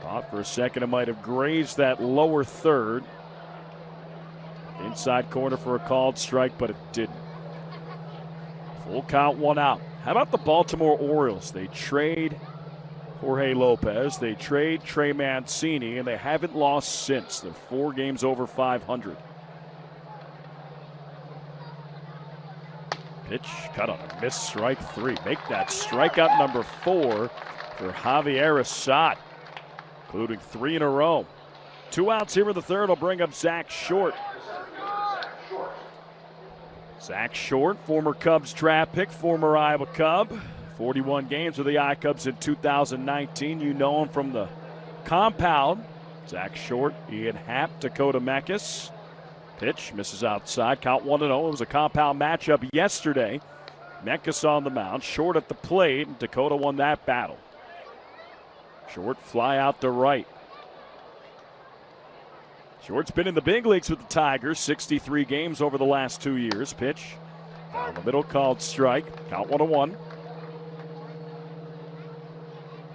Thought for a second it might have grazed that lower third. Inside corner for a called strike, but it didn't. Full count, 1 out. How about the Baltimore Orioles? They trade Jorge Lopez, they trade Trey Mancini, and they haven't lost since. They're 4 games over 500. Pitch, cut on a miss, strike 3. Make that strikeout number 4 for Javier Assad, including 3 in a row. 2 outs here in the third will bring up Zach Short. Zach Short, former Cubs draft pick, former Iowa Cub. 41 games with the I-Cubs in 2019. You know him from the compound. Zach Short, Ian Happ, Dakota Meckes. Pitch misses outside. Count 1-0. It was a compound matchup yesterday. Meckes on the mound, Short at the plate, and Dakota won that battle. Short fly out to right. Short's been in the big leagues with the Tigers, 63 games over the last 2 years. Pitch down the middle, called strike. Count 1-1.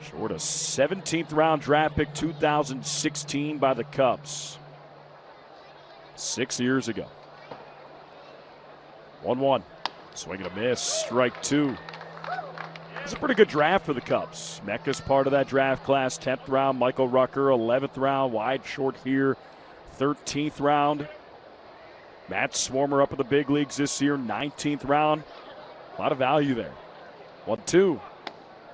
Short, a 17th round draft pick, 2016 by the Cubs. 6 years ago. 1-1. Swing and a miss. Strike 2. It's a pretty good draft for the Cubs. Meckes part of that draft class. 10th round. Michael Rucker, 11th round. Wide Short here, 13th round. Matt Swarmer up in the big leagues this year, 19th round. A lot of value there. 1-2.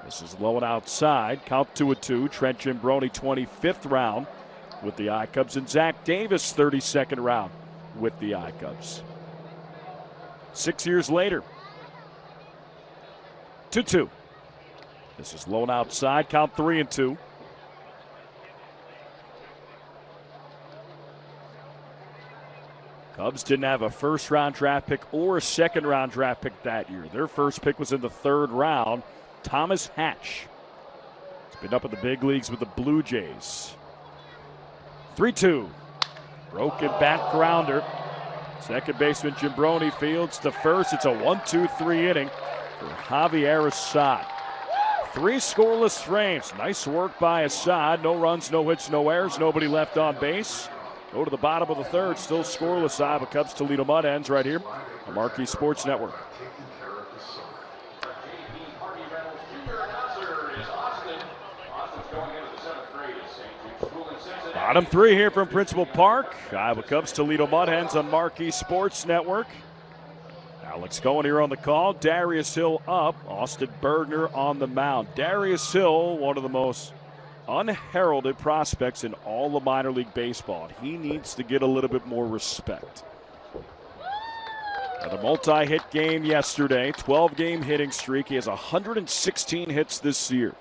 This is low and outside. Count 2-2. Trent Jimbroni, 25th round with the I-Cubs, and Zach Davis, 32nd round with the I-Cubs. 6 years later. 2-2. This is low and outside. Count 3-2. Cubs didn't have a first-round draft pick or a second-round draft pick that year. Their first pick was in the 3rd round. Thomas Hatch. He's been up in the big leagues with the Blue Jays. 3-2. Broken bat grounder. Second baseman Jimbroni fields to first. It's a 1-2-3 inning for Javier Assad. 3 scoreless frames. Nice work by Assad. No runs, no hits, no errors. Nobody left on base. Go to the bottom of the third. Still scoreless. Iowa Cubs Toledo Mudhens right here on Marquee Sports Network. Bottom 3 here from Principal Park. Iowa Cubs Toledo Mudhens on Marquee Sports Network. Alex Cohen here on the call. Darius Hill up. Austin Bergner on the mound. Darius Hill, one of the most unheralded prospects in all of minor league baseball. He needs to get a little bit more respect. Another multi-hit game yesterday, 12-game hitting streak. He has 116 hits this year.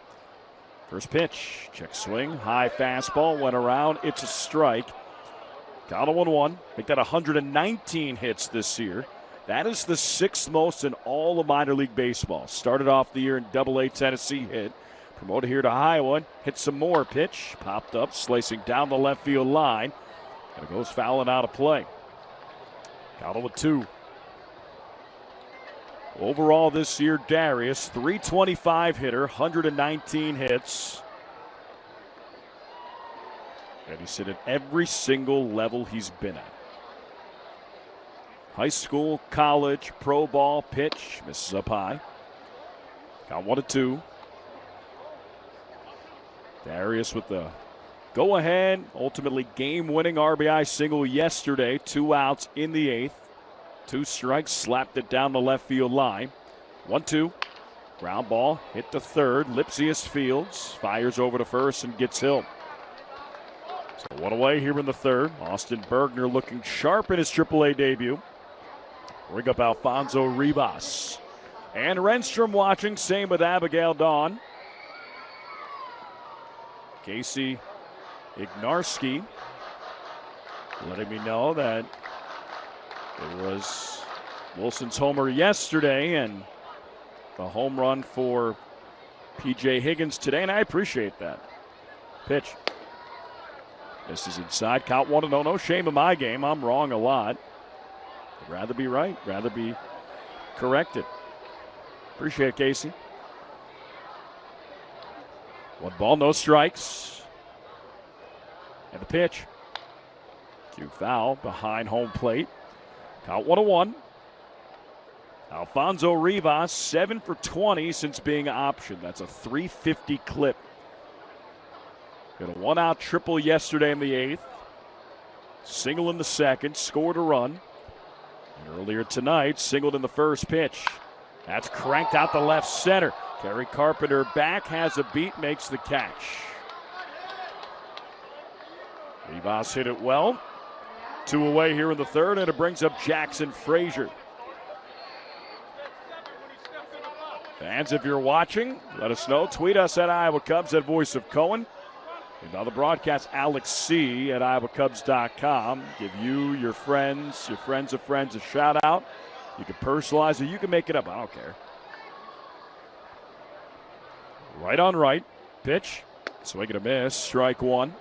First pitch, check swing, high fastball, went around, it's a strike. Count 1-1, make that 119 hits this year. That is the 6th most in all of minor league baseball. Started off the year in Double-A Tennessee, hit. Promoted here to Iowa, hit some more. Pitch, popped up, slicing down the left field line. And it goes fouling out of play. Count 2. Overall this year, Darius, 325 hitter, 119 hits. And he's hit at every single level he's been at. High school, college, pro ball, pitch, misses up high. Count 1-2. Darius with the go-ahead, ultimately game-winning RBI single yesterday. 2 outs in the 8th. 2 strikes, slapped it down the left field line. 1-2. Ground ball, hit to third. Lipsius Fields fires over to first and gets him. So 1 away here in the 3rd. Austin Bergner looking sharp in his AAA debut. Ring up Alfonso Rivas. And Renstrom watching, same with Abigail Dawn. Casey Ignarski letting me know that it was Wilson's homer yesterday and the home run for P.J. Higgins today, and I appreciate that. Pitch. This is inside. Count 1-0. No shame in my game. I'm wrong a lot. I'd rather be right, rather be corrected. Appreciate it, Casey. 1 ball, no strikes. And the pitch. Cue foul behind home plate. Count 1-1. Alfonso Rivas, 7 for 20 since being optioned. That's a 350 clip. Got a 1-out triple yesterday in the 8th. Single in the 2nd, scored a run. And earlier tonight, singled in the first pitch. That's cranked out the left center. Kerry Carpenter back, has a beat, makes the catch. Rivas hit it well. 2 away here in the 3rd, and it brings up Jackson Frazier. Fans, if you're watching, let us know. Tweet us at Iowa Cubs at Voice of Cohen. And on the broadcast, Alex C. at iowacubs.com. Give you, your friends of friends a shout out. You can personalize it. You can make it up. I don't care. Right on right. Pitch. Swing and a miss. Strike 1.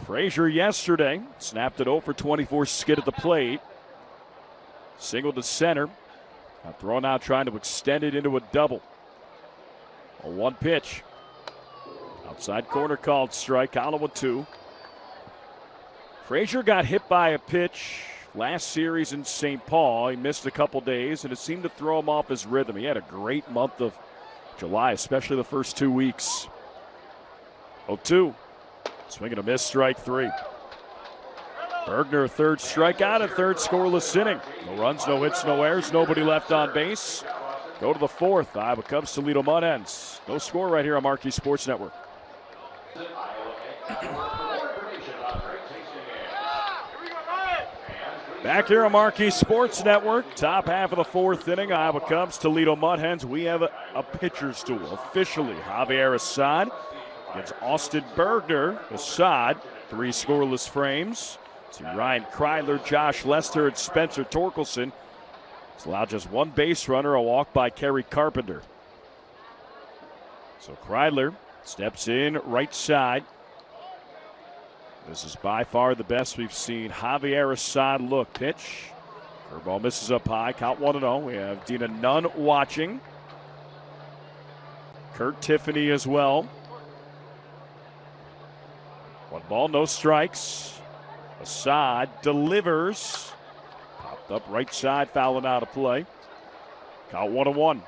Frazier yesterday snapped it 0 for 24, skid at the plate. Single to center. Got thrown out trying to extend it into a double. A 1 pitch. Outside corner called strike. Count 1-2. Frazier got hit by a pitch last series in St. Paul. He missed a couple days, and it seemed to throw him off his rhythm. He had a great month of July, especially the first 2 weeks. 0-2. Swing and a miss, strike 3. Bergner, 3rd strikeout and 3rd scoreless inning. No runs, no hits, no errors, nobody left on base. Go to the 4th. Iowa Cubs, Toledo Mudhens. No score right here on Marquee Sports Network. Back here on Marquee Sports Network, top half of the 4th inning, Iowa Cubs, Toledo Mudhens. We have a pitcher's duel officially. Javier Assad against Austin Bergner. Assad, 3 scoreless frames. To Ryan Kreidler, Josh Lester, and Spencer Torkelson. It's allowed just 1 base runner, a walk by Kerry Carpenter. So Kreidler steps in right side. This is by far the best we've seen Javier Assad look. Pitch. Curveball misses up high. Count 1-0. We have Dina Nunn watching. Kurt Tiffany as well. 1 ball, no strikes. Assad delivers. Popped up right side, fouling out of play. Count 1-1.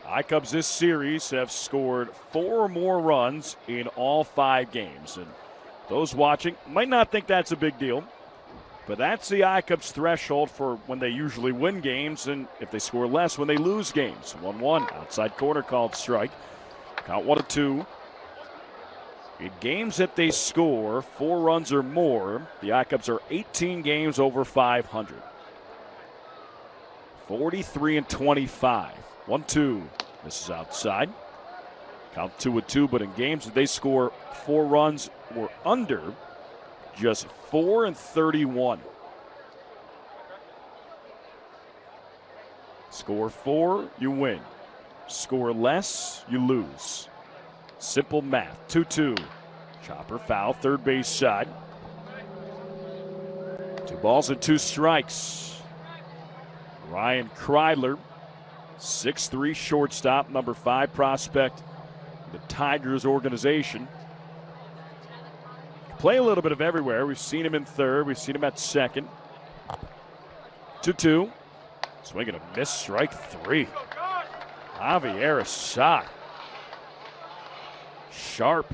I-Cubs this series have scored 4 or more runs in all 5 games. And those watching might not think that's a big deal, but that's the I-Cubs threshold for when they usually win games, and if they score less, when they lose games. 1-1, outside corner called strike. Count 1-2. In games that they score 4 runs or more, the I-Cubs are 18 games over 500. 43-25. 1-2. This is outside. Count 2-2, but in games that they score 4 runs or under, just 4-31. Score 4, you win. Score less, you lose. Simple math. 2-2. Chopper foul, third base side. 2 balls and 2 strikes. Ryan Kreidler, 6'3" shortstop, number 5 prospect in the Tigers organization. Play a little bit of everywhere. We've seen him in third. We've seen him at second. 2-2. Swing and a miss, strike 3. Javier Assad. Sharp.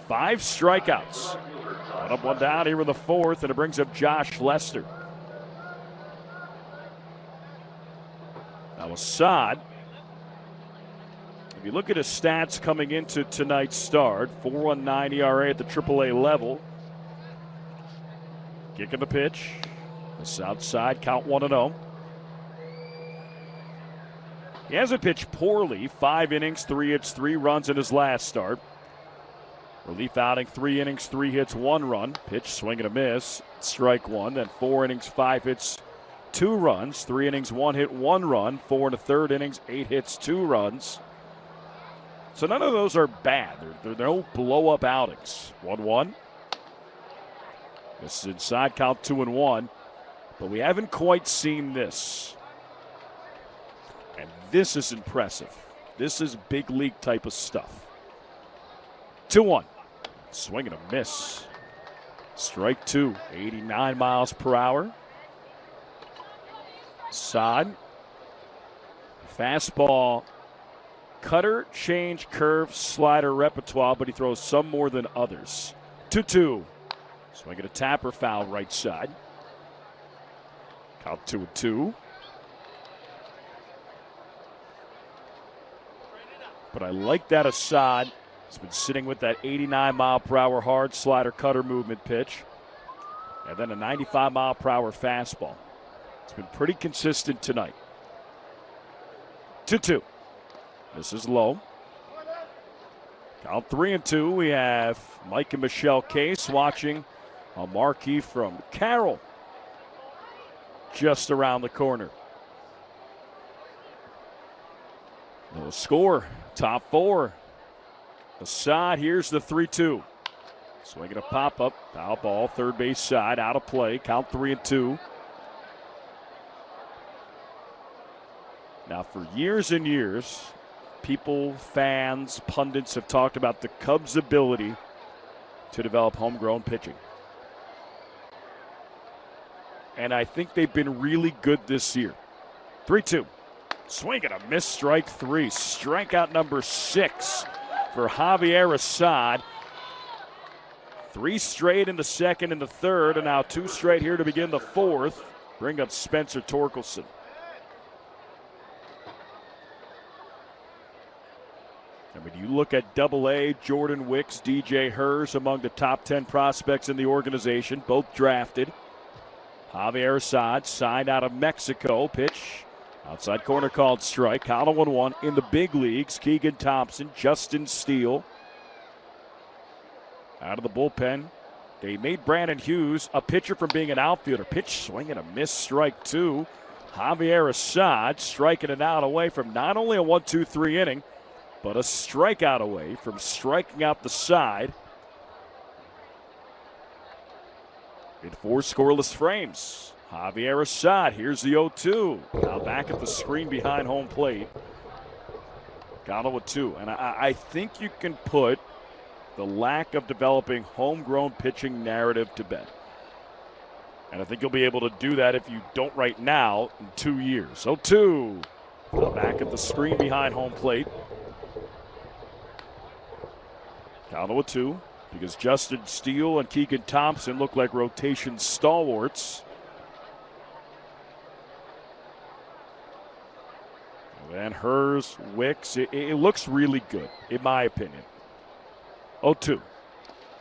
5 strikeouts. 1 up, 1 down here in the 4th, and it brings up Josh Lester. Now Assad, if you look at his stats coming into tonight's start, 4.19 ERA at the AAA level. Kicking the pitch. This outside, count 1-0. He hasn't pitched poorly. 5 innings, 3 hits, 3 runs in his last start. Relief outing, 3 innings, 3 hits, 1 run. Pitch, swing and a miss, strike 1. Then 4 innings, 5 hits, 2 runs. 3 innings, 1 hit, 1 run. 4 1/3 innings, 8 hits, 2 runs. So none of those are bad. They're no blow-up outings. 1-1. This is inside, count 2-1. But we haven't quite seen this. And this is impressive. This is big league type of stuff. 2-1. Swing and a miss. Strike 2. 89 miles per hour. Assad. Fastball. Cutter, change, curve, slider repertoire, but he throws some more than others. 2-2. Swing and a tapper, foul right side. Count 2-2. But I like that Assad. He's been sitting with that 89 mile per hour hard slider cutter movement pitch. And then a 95 mile per hour fastball. It's been pretty consistent tonight. 2-2. This is low. Count 3-2. We have Mike and Michelle Case watching a Marquee from Carroll just around the corner. No score. Top 4. Assad, here's the 3-2. Swinging a pop-up. Foul ball, third base side, out of play. Count 3-2. Now, for years and years, people, fans, pundits have talked about the Cubs' ability to develop homegrown pitching. And I think they've been really good this year. 3-2. Swing and a miss, strike 3. Strikeout number 6 for Javier Assad. 3 straight in the second and the third, and now 2 straight here to begin the 4th. Bring up Spencer Torkelson. And when you look at Double-A, Jordan Wicks, DJ Hers among the top 10 prospects in the organization, both drafted. Javier Assad signed out of Mexico. Pitch outside corner called strike. Count 1-1 in the big leagues. Keegan Thompson, Justin Steele. Out of the bullpen, they made Brandon Hughes a pitcher from being an outfielder. Pitch, swing and a miss, strike 2. Javier Assad striking it out away from not only a 1-2-3 inning, but a strikeout away from striking out the side. In 4 scoreless frames. Javier Assad, here's the 0-2. Now back at the screen behind home plate. Got 0-2. And I think you can put the lack of developing homegrown pitching narrative to bed. And I think you'll be able to do that if you don't right now in 2 years. 0-2. Now back at the screen behind home plate. Count 0-2. Because Justin Steele and Keegan Thompson look like rotation stalwarts. And then Hers, Wicks. It looks really good, in my opinion. 0-2.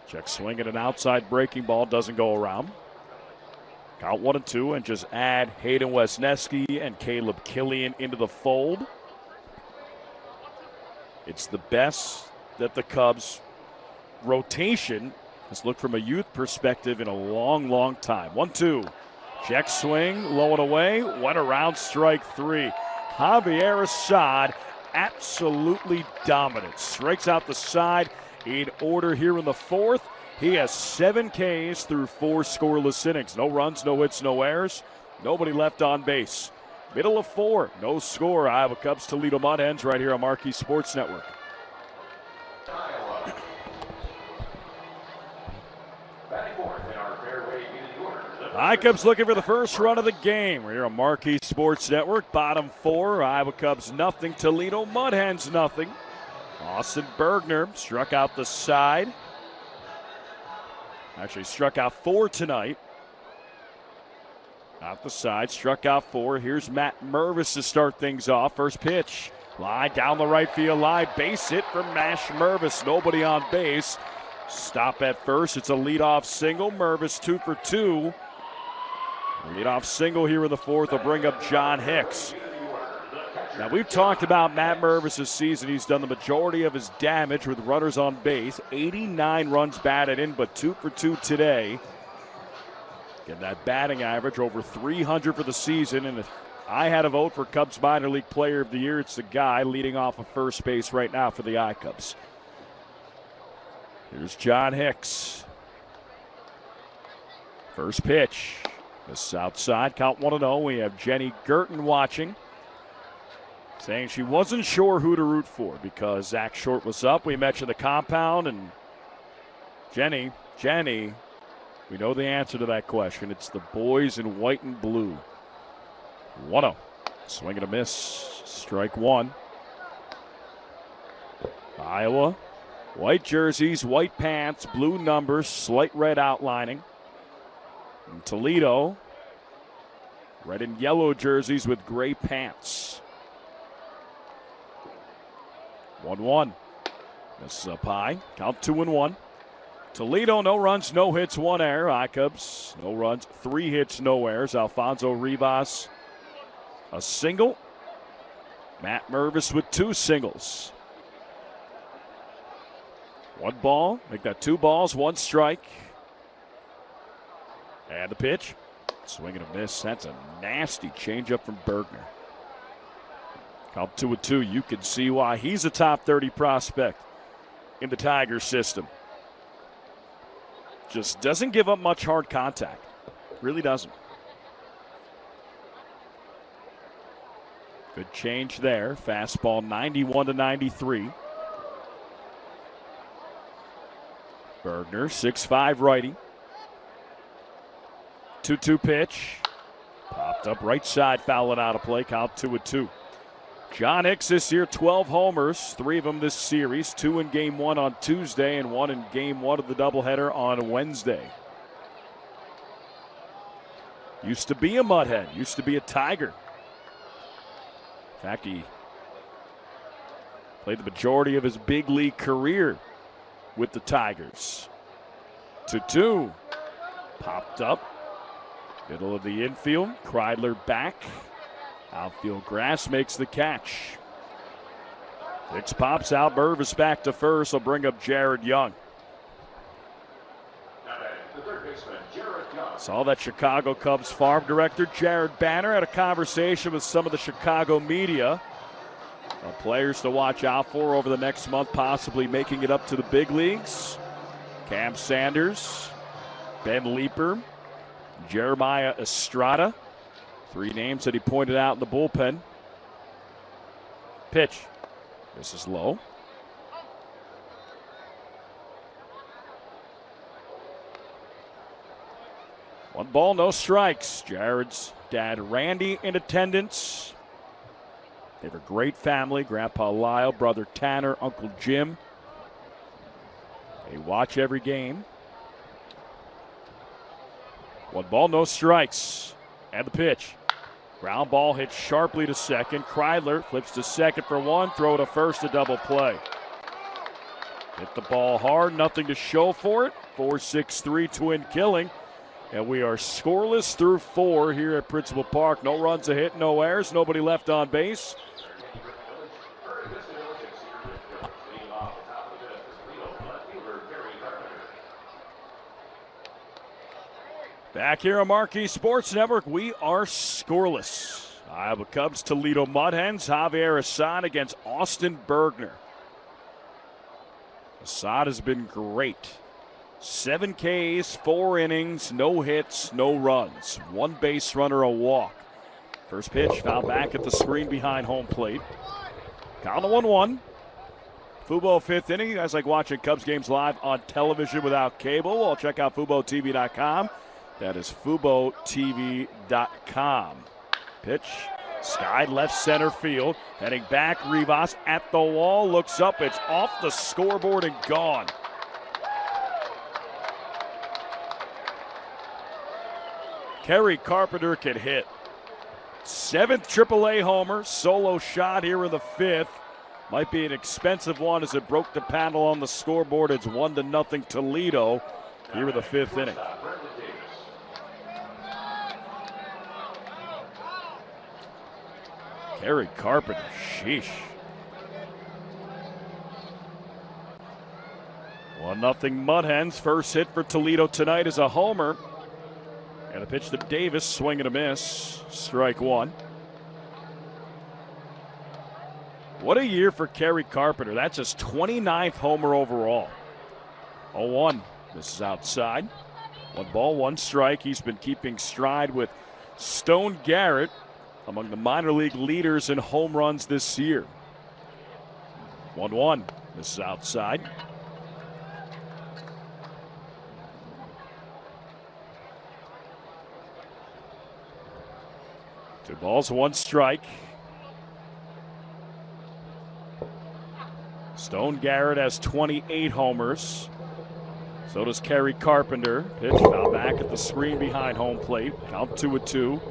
Check swing at an outside breaking ball. Doesn't go around. Count 1-2, and just add Hayden Wesneski and Caleb Killian into the fold. It's the best that the Cubs rotation has looked from a youth perspective in a long, long time. 1-2. Check swing, low and away, went around strike 3. Javier Assad absolutely dominant. Strikes out the side in order here in the 4th. He has 7 Ks through 4 scoreless innings. No runs, no hits, no errors. Nobody left on base. Middle of 4, no score. Iowa Cubs Toledo Mudhens right here on Marquee Sports Network. Cubs looking for the first run of the game. We're here on Marquee Sports Network. Bottom 4, Iowa Cubs nothing, Toledo Mudhens nothing. Austin Bergner struck out the side. Actually struck out 4 tonight. Out the side, struck out 4. Here's Matt Mervis to start things off. First pitch, line down the right field line. Base hit for Mash Mervis. Nobody on base. Stop at first. It's a leadoff single. Mervis 2 for 2. Leadoff single here in the 4th will bring up John Hicks. Now, we've talked about Matt Mervis this season. He's done the majority of his damage with runners on base. 89 runs batted in, but 2 for 2 today. Getting that batting average over 300 for the season. And if I had a vote for Cubs Minor League Player of the Year, it's the guy leading off of first base right now for the I-Cubs. Here's John Hicks. First pitch. This outside, count 1-0. We have Jenny Girton watching, saying she wasn't sure who to root for because Zach Short was up. We mentioned the compound, and Jenny, we know the answer to that question. It's the boys in white and blue. 1-0. Swing and a miss. Strike 1. Iowa, white jerseys, white pants, blue numbers, slight red outlining. And Toledo, red and yellow jerseys with gray pants. 1-1. This is up high. Count 2-1. Toledo, no runs, no hits, 1 error. I-Cubs, no runs, 3 hits, no errors. Alfonso Rivas, a single. Matt Mervis with 2 singles. 1 ball, make that 2 balls, 1 strike. And the pitch, swing and a miss. That's a nasty changeup from Bergner. Count 2-2. You can see why he's a top 30 prospect in the Tigers system. Just doesn't give up much hard contact. Really doesn't. Good change there. Fastball 91-93. Bergner, 6'5" righty. 2-2 pitch. Popped up right side, fouling out of play. Count 2-2. John Hicks this year, 12 homers, 3 of them this series. 2 in Game 1 on Tuesday and 1 in Game 1 of the doubleheader on Wednesday. Used to be a Mudhead, used to be a Tiger. In fact, he played the majority of his big league career with the Tigers. 2-2. Popped up. Middle of the infield. Kreidler back. Outfield grass makes the catch. Hicks pops out. Mervis back to first. Will bring up Jared Young. Saw that Chicago Cubs farm director Jared Banner had a conversation with some of the Chicago media. Players to watch out for over the next month, possibly making it up to the big leagues. Cam Sanders, Ben Leeper, Jeremiah Estrada. 3 names that he pointed out in the bullpen. Pitch. This is low. One ball, no strikes. Jared's dad, Randy, in attendance. They have a great family. Grandpa Lyle, brother Tanner, Uncle Jim. They watch every game. One ball, no strikes. And the pitch. Ground ball hit sharply to second. Kreidler flips to second for 1. Throw to first, a double play. Hit the ball hard, nothing to show for it. 4-6-3 twin killing. And we are scoreless through 4 here at Principal Park. No runs, a hit, no errors, nobody left on base. Back here on Marquee Sports Network, we are scoreless. Iowa Cubs, Toledo Mudhens, Javier Assad against Austin Bergner. Assad has been great. 7 Ks, 4 innings, no hits, no runs. 1 base runner, a walk. First pitch, foul back at the screen behind home plate. Count to 1-1. Fubo 5th inning. You guys like watching Cubs games live on television without cable? Well, check out FuboTV.com. That is FuboTV.com. Pitch, skied left center field. Heading back, Rivas at the wall. Looks up, it's off the scoreboard and gone. Kerry Carpenter can hit. 7th AAA homer, solo shot here in the 5th. Might be an expensive one as it broke the panel on the scoreboard. It's 1-0 Toledo here in the 5th inning. Kerry Carpenter, sheesh. 1-0 Mudhens. First hit for Toledo tonight is a homer. And a pitch to Davis, swing and a miss. Strike 1. What a year for Kerry Carpenter. That's his 29th homer overall. 0-1. This is outside. 1 ball, 1 strike. He's been keeping stride with Stone Garrett, among the minor league leaders in home runs this year. 1-1. This is outside. Two balls, 1 strike. Stone Garrett has 28 homers. So does Kerry Carpenter. Pitch foul back at the screen behind home plate. Count 2-2.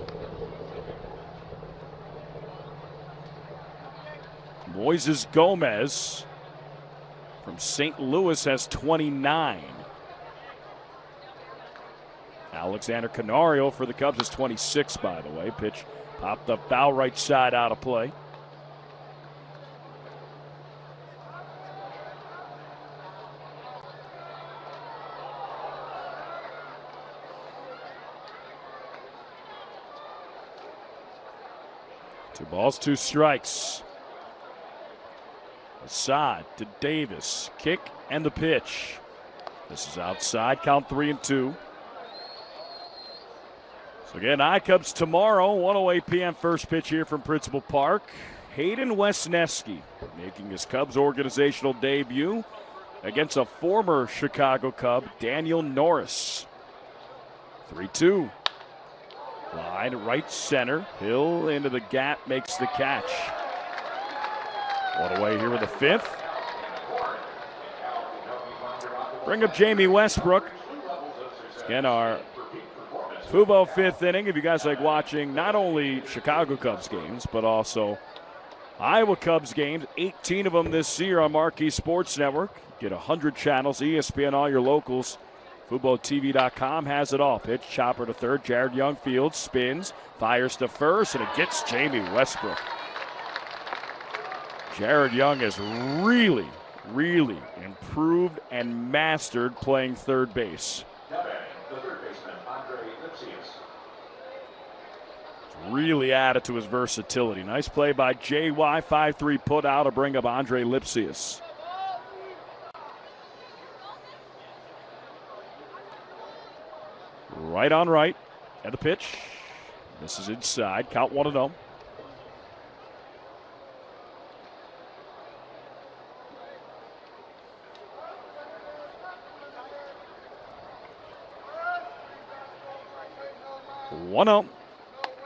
Moises Gomez from St. Louis has 29. Alexander Canario for the Cubs is 26, by the way. Pitch popped up foul right side, out of play. Two balls, 2 strikes. Assad to Davis. Kick and the pitch. This is outside. Count 3-2. So again, I-Cubs tomorrow, 1:08 p.m. first pitch here from Principal Park. Hayden Wesneski making his Cubs organizational debut against a former Chicago Cub, Daniel Norris. 3-2. Line right center. Hill into the gap, makes the catch. One away here with the 5th. Bring up Jamie Westbrook. Again, our Fubo 5th inning. If you guys like watching not only Chicago Cubs games, but also Iowa Cubs games, 18 of them this year on Marquee Sports Network. Get 100 channels, ESPN, all your locals. FuboTV.com has it all. Pitch, chopper to third. Jared Young fields, spins, fires to first, and it gets Jamie Westbrook. Jared Young has really, really improved and mastered playing third base. Really added to his versatility. Nice play by JY. 5-3 put out to bring up Andre Lipsius. Right on right. And the pitch. This is inside. Count 1-0.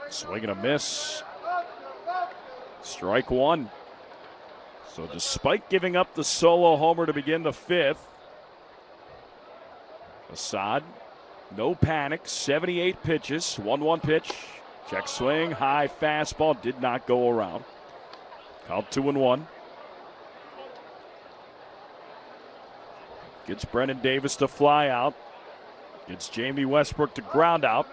Swing and a miss. Strike 1. So despite giving up the solo homer to begin the 5th, Assad, no panic, 78 pitches, 1-1 pitch. Check swing, high fastball, did not go around. Count 2-1. Gets Brennan Davis to fly out. Gets Jamie Westbrook to ground out.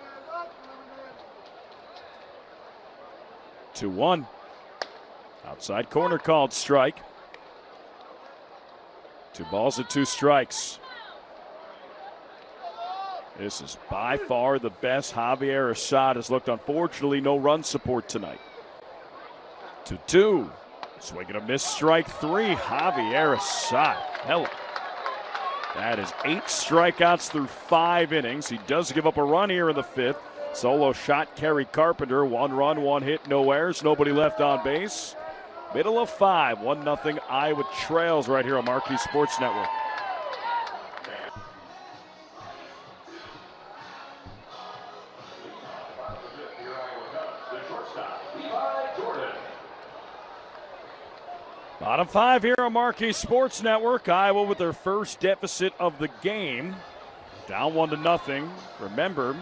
2-1. Outside corner called strike. 2 balls and 2 strikes. This is by far the best Javier Assad has looked. Unfortunately, no run support tonight. 2-2. Swing and a miss, strike 3. Javier Assad. Hello. That is 8 strikeouts through 5 innings. He does give up a run here in the 5th. Solo shot, Kerry Carpenter. 1 run, 1 hit, no errors, nobody left on base. Middle of 5, 1-0 Iowa trails right here on Marquee Sports Network. Bottom 5 here on Marquee Sports Network. Iowa with their first deficit of the game. Down 1-0. Remember,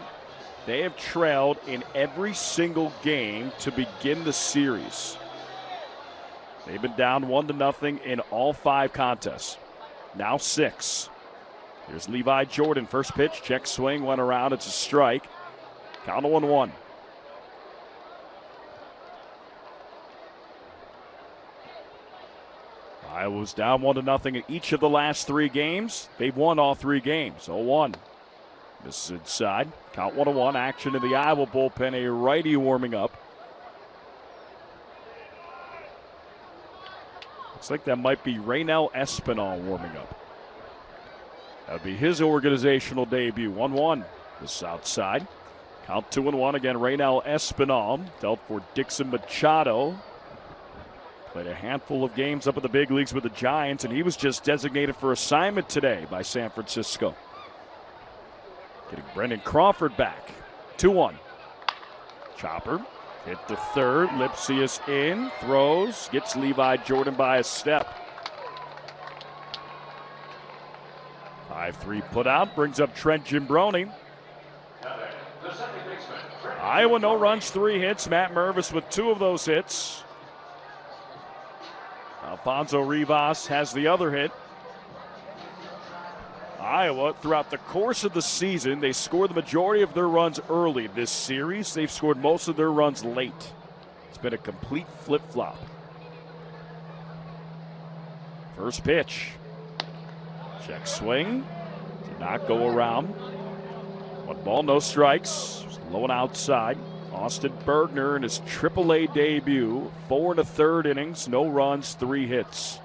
they have trailed in every single game to begin the series. They've been down 1-0 in all 5 contests. Now 6. Here's Levi Jordan. First pitch, check swing, went around. It's a strike. Count 1-1. Iowa's down 1-0 in each of the last 3 games. They've won all 3 games. 0-1. This is inside. Count 1-1. Action in the Iowa bullpen. A righty warming up. Looks like that might be Raynel Espinal warming up. That would be his organizational debut. 1-1. This is outside. Count 2-1. Again, Raynel Espinal. Dealt for Dixon Machado. Played a handful of games up at the big leagues with the Giants, and he was just designated for assignment today by San Francisco. Getting Brendan Crawford back. 2-1. Chopper hit the third. Lipsius in. Throws. Gets Levi Jordan by a step. 5-3 put out. Brings up Trent Gimbroni. Iowa no runs, 3 hits. Matt Mervis with 2 of those hits. Alfonso Rivas has the other hit. Iowa, throughout the course of the season, they scored the majority of their runs early. This series, they've scored most of their runs late. It's been a complete flip-flop. First pitch. Check swing. Did not go around. 1 ball, no strikes. Low and outside. Austin Bergner in his AAA debut. 4 1/3 innings, no runs, 3 hits.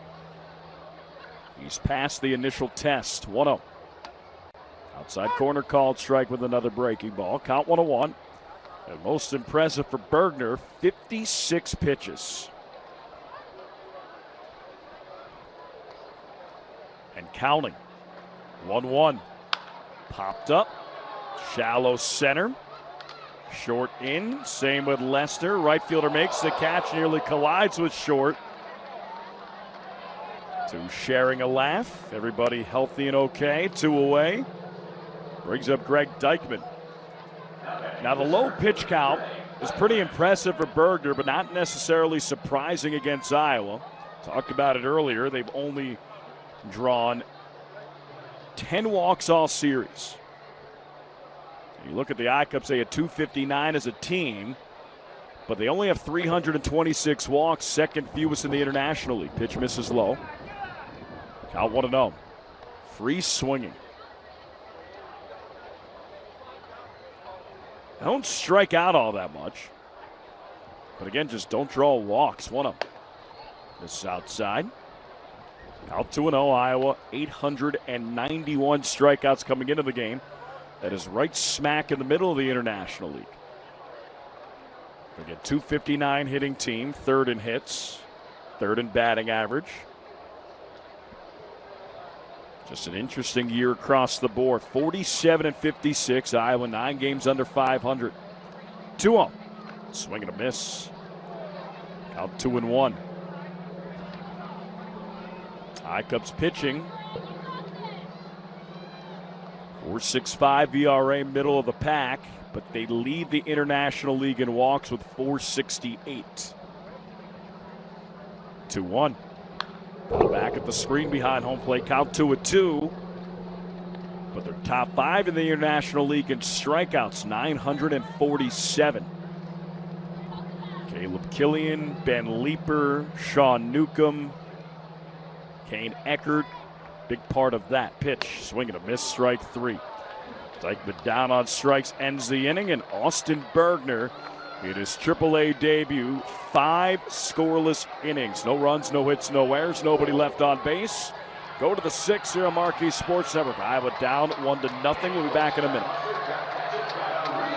He's passed the initial test. 1-0. Outside corner called strike with another breaking ball. Count 1-1. And most impressive for Bergner, 56 pitches. And counting. 1-1. Popped up. Shallow center. Short in. Same with Lester. Right fielder makes the catch, nearly collides with short. 2 sharing a laugh. Everybody healthy and okay. 2 away. Brings up Greg Dykman. Now the low pitch count is pretty impressive for Bergner, but not necessarily surprising against Iowa. Talked about it earlier. They've only drawn 10 walks all series. You look at the I-Cups, they had 259 as a team, but they only have 326 walks, second fewest in the International League. Pitch misses low. Count 1-0. Free swinging. They don't strike out all that much, but again, just don't draw walks. 1-0. This is outside. Count 2-0. Iowa, 891 strikeouts coming into the game. That is right smack in the middle of the International League. Again, 259 hitting team, 3rd in hits, 3rd in batting average. Just an interesting year across the board. 47-56. Iowa 9 games under 500. 2-0. Swing and a miss. Count 2-1. I-Cups pitching. 4.65 ERA, middle of the pack, but they lead the International League in walks with 4.68. 2-1. Ball back at the screen behind home plate. Count 2-2. but they're top 5 in the International League in strikeouts, 947. Caleb Killian, Ben Leeper, Sean Newcomb, Kane Eckert, big part of that. Pitch, swing and a miss, strike 3. Dykeman down on strikes, ends the inning, and Austin Bergner in his AAA debut, 5 scoreless innings. No runs, no hits, no errors, nobody left on base. Go to the 6th here on Marquee Sports Network. Iowa down 1-0. We'll be back in a minute.